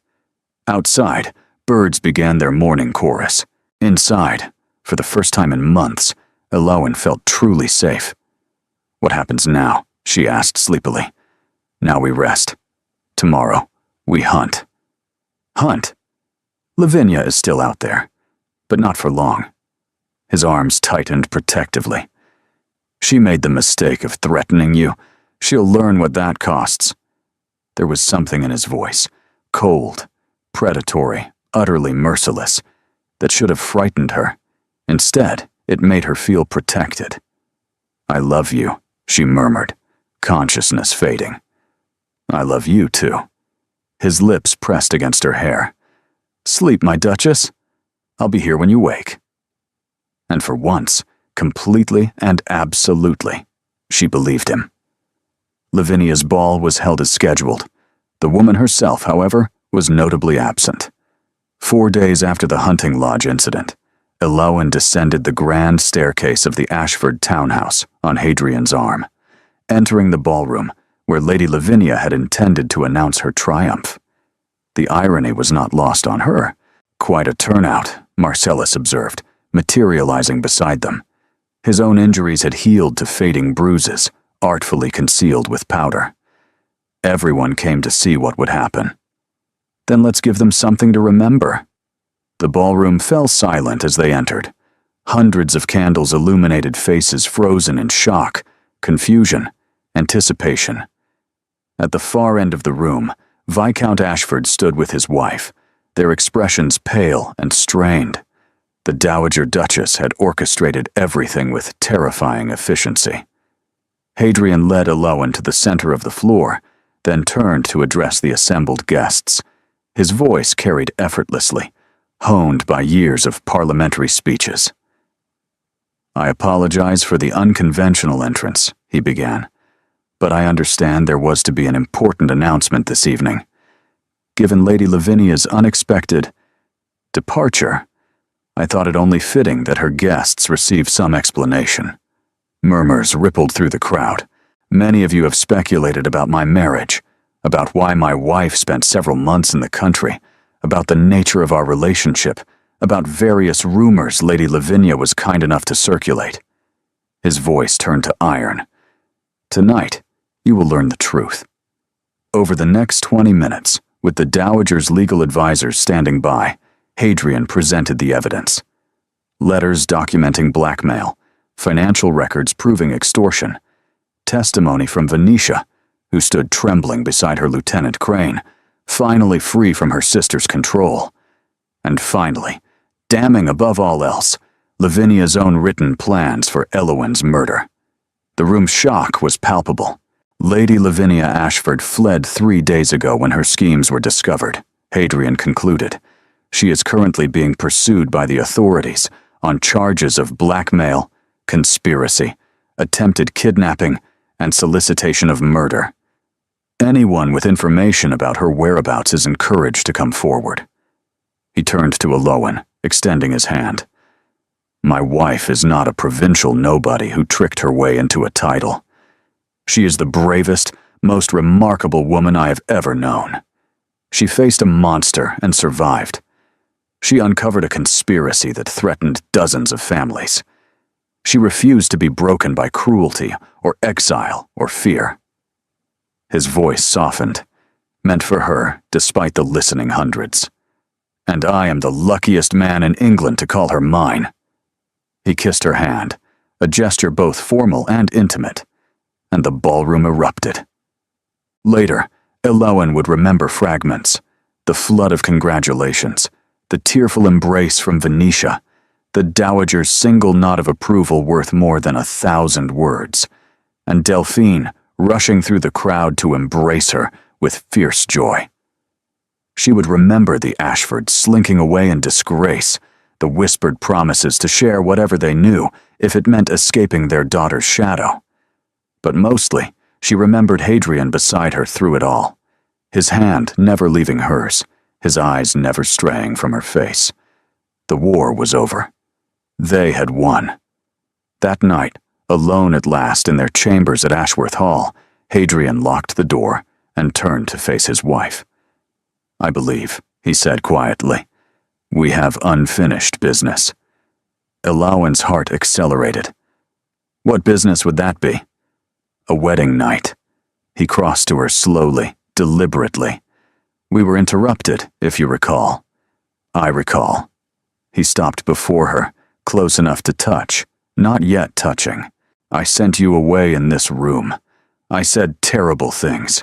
Outside, birds began their morning chorus. Inside, for the first time in months, Eloan felt truly safe. "What happens now?" she asked sleepily. "Now we rest. Tomorrow, we hunt." "Hunt?" "Lavinia is still out there, but not for long." His arms tightened protectively. "She made the mistake of threatening you. She'll learn what that costs." There was something in his voice, cold, predatory, utterly merciless, that should have frightened her. Instead, it made her feel protected. "I love you," she murmured, consciousness fading. "I love you too." His lips pressed against her hair. "Sleep, my Duchess. I'll be here when you wake." And for once, completely and absolutely, she believed him. Lavinia's ball was held as scheduled. The woman herself, however, was notably absent. 4 days after the hunting lodge incident, Eloan descended the grand staircase of the Ashford townhouse on Hadrian's arm, entering the ballroom where Lady Lavinia had intended to announce her triumph. The irony was not lost on her. Quite a turnout, Marcellus observed, materializing beside them. His own injuries had healed to fading bruises, artfully concealed with powder. Everyone came to see what would happen. Then let's give them something to remember. The ballroom fell silent as they entered. Hundreds of candles illuminated faces frozen in shock, confusion, anticipation. At the far end of the room, Viscount Ashford stood with his wife, their expressions pale and strained. The Dowager Duchess had orchestrated everything with terrifying efficiency. Hadrian led Eloan to the center of the floor, then turned to address the assembled guests. His voice carried effortlessly, honed by years of parliamentary speeches. "I apologize for the unconventional entrance," he began, but I understand there was to be an important announcement this evening. Given Lady Lavinia's unexpected departure, I thought it only fitting that her guests receive some explanation. Murmurs rippled through the crowd. Many of you have speculated about my marriage, about why my wife spent several months in the country, about the nature of our relationship, about various rumors Lady Lavinia was kind enough to circulate. His voice turned to iron. Tonight, you will learn the truth. Over the next 20 minutes, with the Dowager's legal advisors standing by, Hadrian presented the evidence. Letters documenting blackmail, financial records proving extortion, testimony from Venetia, who stood trembling beside her Lieutenant Crane, finally free from her sister's control. And finally, damning above all else, Lavinia's own written plans for Elowen's murder. The room's shock was palpable. Lady Lavinia Ashford fled 3 days ago when her schemes were discovered, Hadrian concluded. She is currently being pursued by the authorities on charges of blackmail, conspiracy, attempted kidnapping, and solicitation of murder. Anyone with information about her whereabouts is encouraged to come forward. He turned to Elowen, extending his hand. My wife is not a provincial nobody who tricked her way into a title. She is the bravest, most remarkable woman I have ever known. She faced a monster and survived. She uncovered a conspiracy that threatened dozens of families. She refused to be broken by cruelty or exile or fear. His voice softened, meant for her despite the listening hundreds. And I am the luckiest man in England to call her mine. He kissed her hand, a gesture both formal and intimate, and the ballroom erupted. Later, Elowen would remember fragments, the flood of congratulations, the tearful embrace from Venetia, the Dowager's single nod of approval worth more than 1,000 words, and Delphine rushing through the crowd to embrace her with fierce joy. She would remember the Ashfords slinking away in disgrace, the whispered promises to share whatever they knew if it meant escaping their daughter's shadow. But mostly, she remembered Hadrian beside her through it all, his hand never leaving hers, his eyes never straying from her face. The war was over. They had won. That night, alone at last in their chambers at Ashworth Hall, Hadrian locked the door and turned to face his wife. I believe, he said quietly, we have unfinished business. Elowen's heart accelerated. What business would that be? A wedding night. He crossed to her slowly, deliberately. We were interrupted, if you recall. I recall. He stopped before her, close enough to touch, not yet touching. I sent you away in this room. I said terrible things.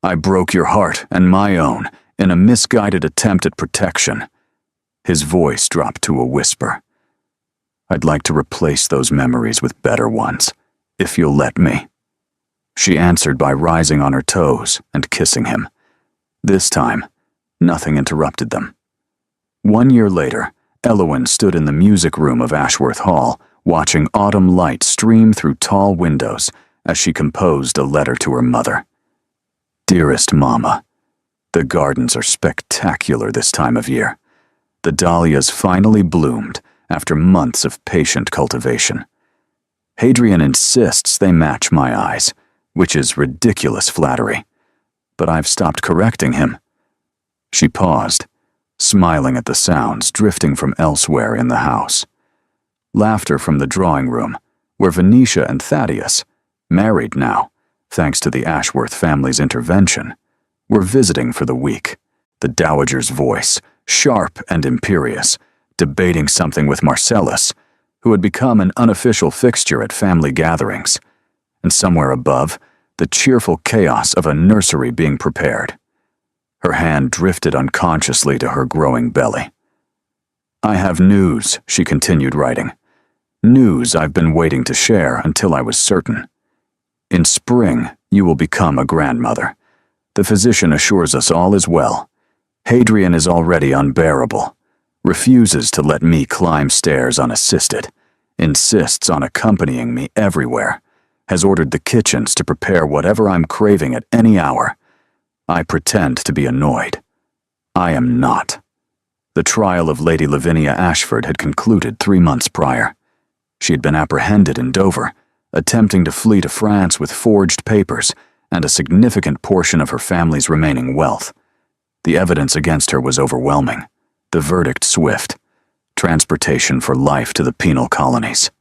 I broke your heart and my own in a misguided attempt at protection. His voice dropped to a whisper. I'd like to replace those memories with better ones, if you'll let me. She answered by rising on her toes and kissing him. This time, nothing interrupted them. 1 year later, Elowen stood in the music room of Ashworth Hall, watching autumn light stream through tall windows as she composed a letter to her mother. Dearest Mama, the gardens are spectacular this time of year. The dahlias finally bloomed after months of patient cultivation. Hadrian insists they match my eyes, which is ridiculous flattery, but I've stopped correcting him. She paused, smiling at the sounds drifting from elsewhere in the house. Laughter from the drawing room, where Venetia and Thaddeus, married now, thanks to the Ashworth family's intervention, were visiting for the week. The Dowager's voice, sharp and imperious, debating something with Marcellus, who had become an unofficial fixture at family gatherings, and somewhere above, the cheerful chaos of a nursery being prepared. Her hand drifted unconsciously to her growing belly. I have news, she continued writing. News I've been waiting to share until I was certain. In spring, you will become a grandmother. The physician assures us all is well. Hadrian is already unbearable, refuses to let me climb stairs unassisted, insists on accompanying me everywhere, has ordered the kitchens to prepare whatever I'm craving at any hour. I pretend to be annoyed. I am not. The trial of Lady Lavinia Ashford had concluded 3 months prior. She had been apprehended in Dover, attempting to flee to France with forged papers and a significant portion of her family's remaining wealth. The evidence against her was overwhelming, the verdict swift: transportation for life to the penal colonies.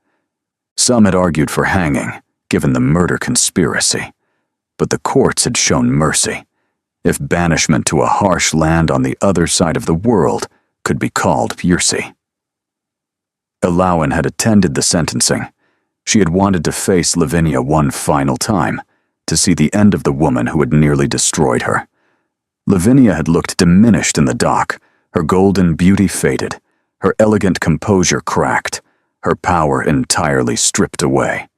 Some had argued for hanging, given the murder conspiracy, but the courts had shown mercy, if banishment to a harsh land on the other side of the world could be called mercy. Alawen had attended the sentencing. She had wanted to face Lavinia one final time, to see the end of the woman who had nearly destroyed her. Lavinia had looked diminished in the dock, her golden beauty faded, her elegant composure cracked, her power entirely stripped away.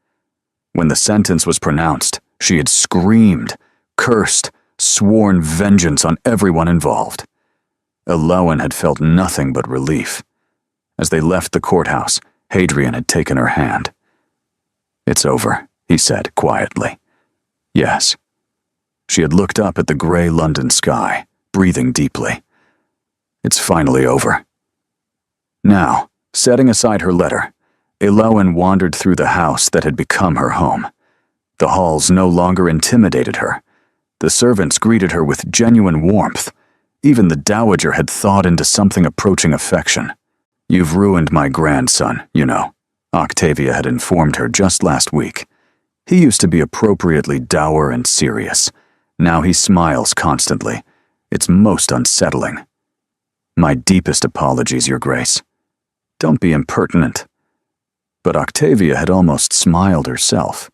When the sentence was pronounced, she had screamed, cursed, sworn vengeance on everyone involved. Alawen had felt nothing but relief. As they left the courthouse, Hadrian had taken her hand. "It's over," he said quietly. "Yes." She had looked up at the gray London sky, breathing deeply. "It's finally over." Now, setting aside her letter, Alawen wandered through the house that had become her home. The halls no longer intimidated her. The servants greeted her with genuine warmth. Even the dowager had thawed into something approaching affection. "You've ruined my grandson, you know," Octavia had informed her just last week. "He used to be appropriately dour and serious. Now he smiles constantly. It's most unsettling." "My deepest apologies, Your Grace." "Don't be impertinent." But Octavia had almost smiled herself.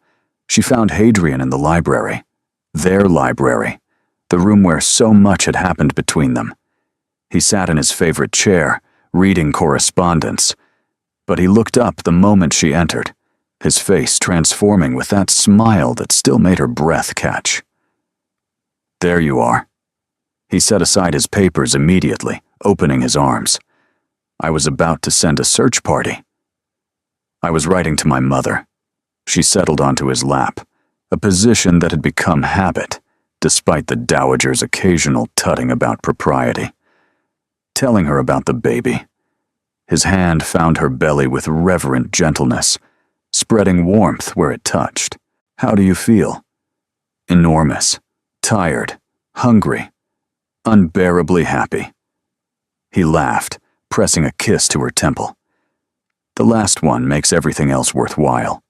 She found Hadrian in the library. Their library. The room where so much had happened between them. He sat in his favorite chair, reading correspondence. But he looked up the moment she entered, his face transforming with that smile that still made her breath catch. "There you are." He set aside his papers immediately, opening his arms. "I was about to send a search party." "I was writing to my mother." She settled onto his lap, a position that had become habit, despite the dowager's occasional tutting about propriety. Telling her about the baby. His hand found her belly with reverent gentleness, spreading warmth where it touched. "How do you feel?" "Enormous. Tired. Hungry. Unbearably happy." He laughed, pressing a kiss to her temple. "The last one makes everything else worthwhile."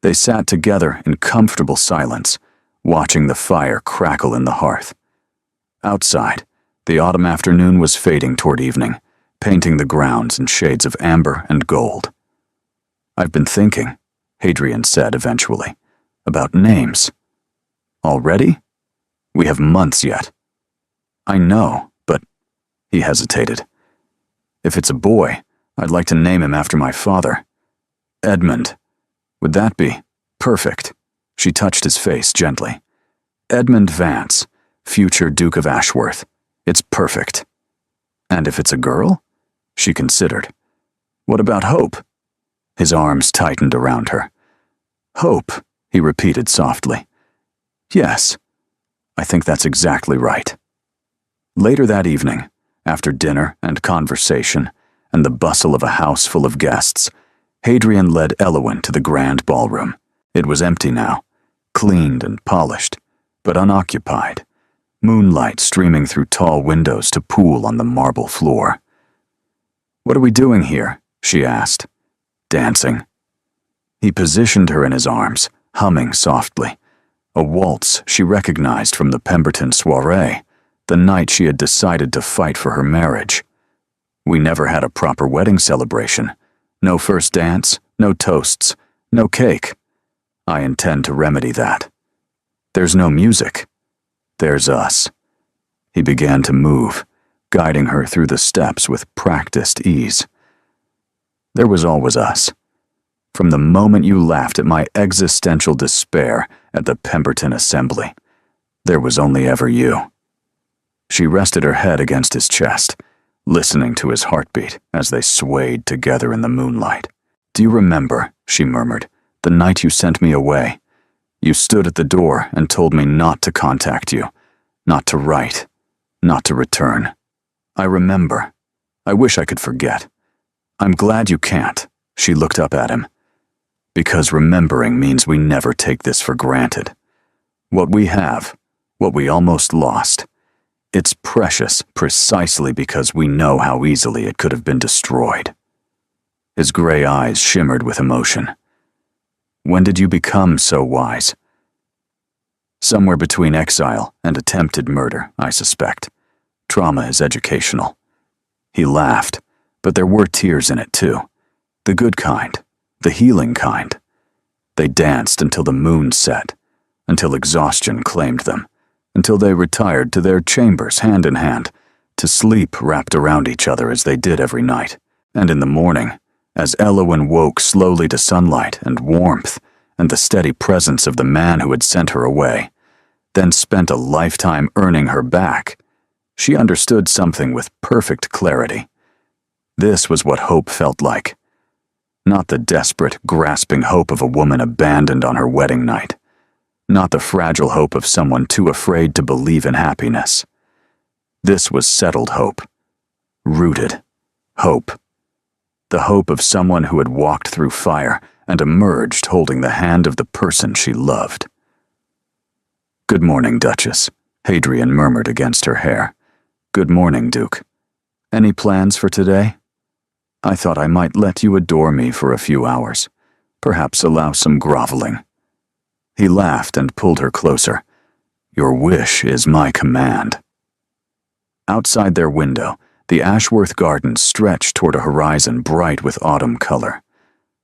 They sat together in comfortable silence, watching the fire crackle in the hearth. Outside, the autumn afternoon was fading toward evening, painting the grounds in shades of amber and gold. "I've been thinking," Hadrian said eventually, "about names." "Already? We have months yet." "I know, but—" He hesitated. "If it's a boy, I'd like to name him after my father. Edmund. Would that be perfect?" She touched his face gently. "Edmund Vance, future Duke of Ashworth. It's perfect." "And if it's a girl?" She considered. "What about Hope?" His arms tightened around her. "Hope," he repeated softly. "Yes, I think that's exactly right." Later that evening, after dinner and conversation and the bustle of a house full of guests, Hadrian led Alawen to the grand ballroom. It was empty now, cleaned and polished, but unoccupied, moonlight streaming through tall windows to pool on the marble floor. "What are we doing here?" she asked. "Dancing." He positioned her in his arms, humming softly, a waltz she recognized from the Pemberton soiree, the night she had decided to fight for her marriage. "We never had a proper wedding celebration. No first dance, no toasts, no cake. I intend to remedy that. There's no music. There's us." He began to move, guiding her through the steps with practiced ease. "There was always us. From the moment you laughed at my existential despair at the Pemberton Assembly, there was only ever you." She rested her head against his chest, listening to his heartbeat as they swayed together in the moonlight. "Do you remember," she murmured, The night you sent me away. You stood at the door and told me not to contact you, not to write, not to return. I remember. I wish I could forget. I'm glad you can't. She looked up at him. Because remembering means we never take this for granted. What we have, what we almost lost, it's precious precisely because we know how easily it could have been destroyed. His gray eyes shimmered with emotion. When did you become so wise? Somewhere between exile and attempted murder, I suspect. Trauma is educational. He laughed, but there were tears in it too. The good kind, the healing kind. They danced until the moon set, until exhaustion claimed them, until they retired to their chambers hand in hand, to sleep wrapped around each other as they did every night. And in the morning, as Elowen woke slowly to sunlight and warmth and the steady presence of the man who had sent her away, then spent a lifetime earning her back, she understood something with perfect clarity. This was what hope felt like. Not the desperate, grasping hope of a woman abandoned on her wedding night. Not the fragile hope of someone too afraid to believe in happiness. This was settled hope. Rooted hope. The hope of someone who had walked through fire and emerged holding the hand of the person she loved. "Good morning, Duchess," Hadrian murmured against her hair. "Good morning, Duke. Any plans for today? I thought I might let you adore me for a few hours, perhaps allow some groveling." He laughed and pulled her closer. "Your wish is my command." Outside their window, the Ashworth Gardens stretched toward a horizon bright with autumn color.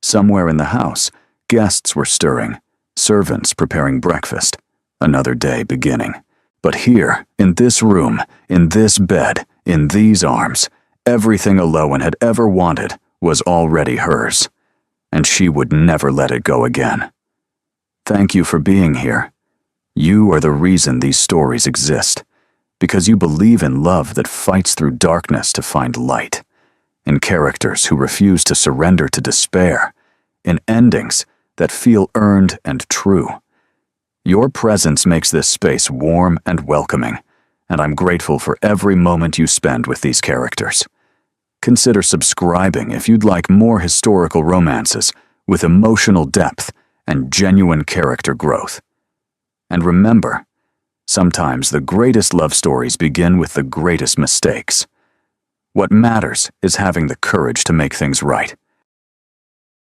Somewhere in the house, guests were stirring, servants preparing breakfast, another day beginning. But here, in this room, in this bed, in these arms, everything Elowen had ever wanted was already hers, and she would never let it go again. Thank you for being here. You are the reason these stories exist, because you believe in love that fights through darkness to find light, in characters who refuse to surrender to despair, in endings that feel earned and true. Your presence makes this space warm and welcoming, and I'm grateful for every moment you spend with these characters. Consider subscribing if you'd like more historical romances with emotional depth and genuine character growth. And remember, sometimes the greatest love stories begin with the greatest mistakes. What matters is having the courage to make things right,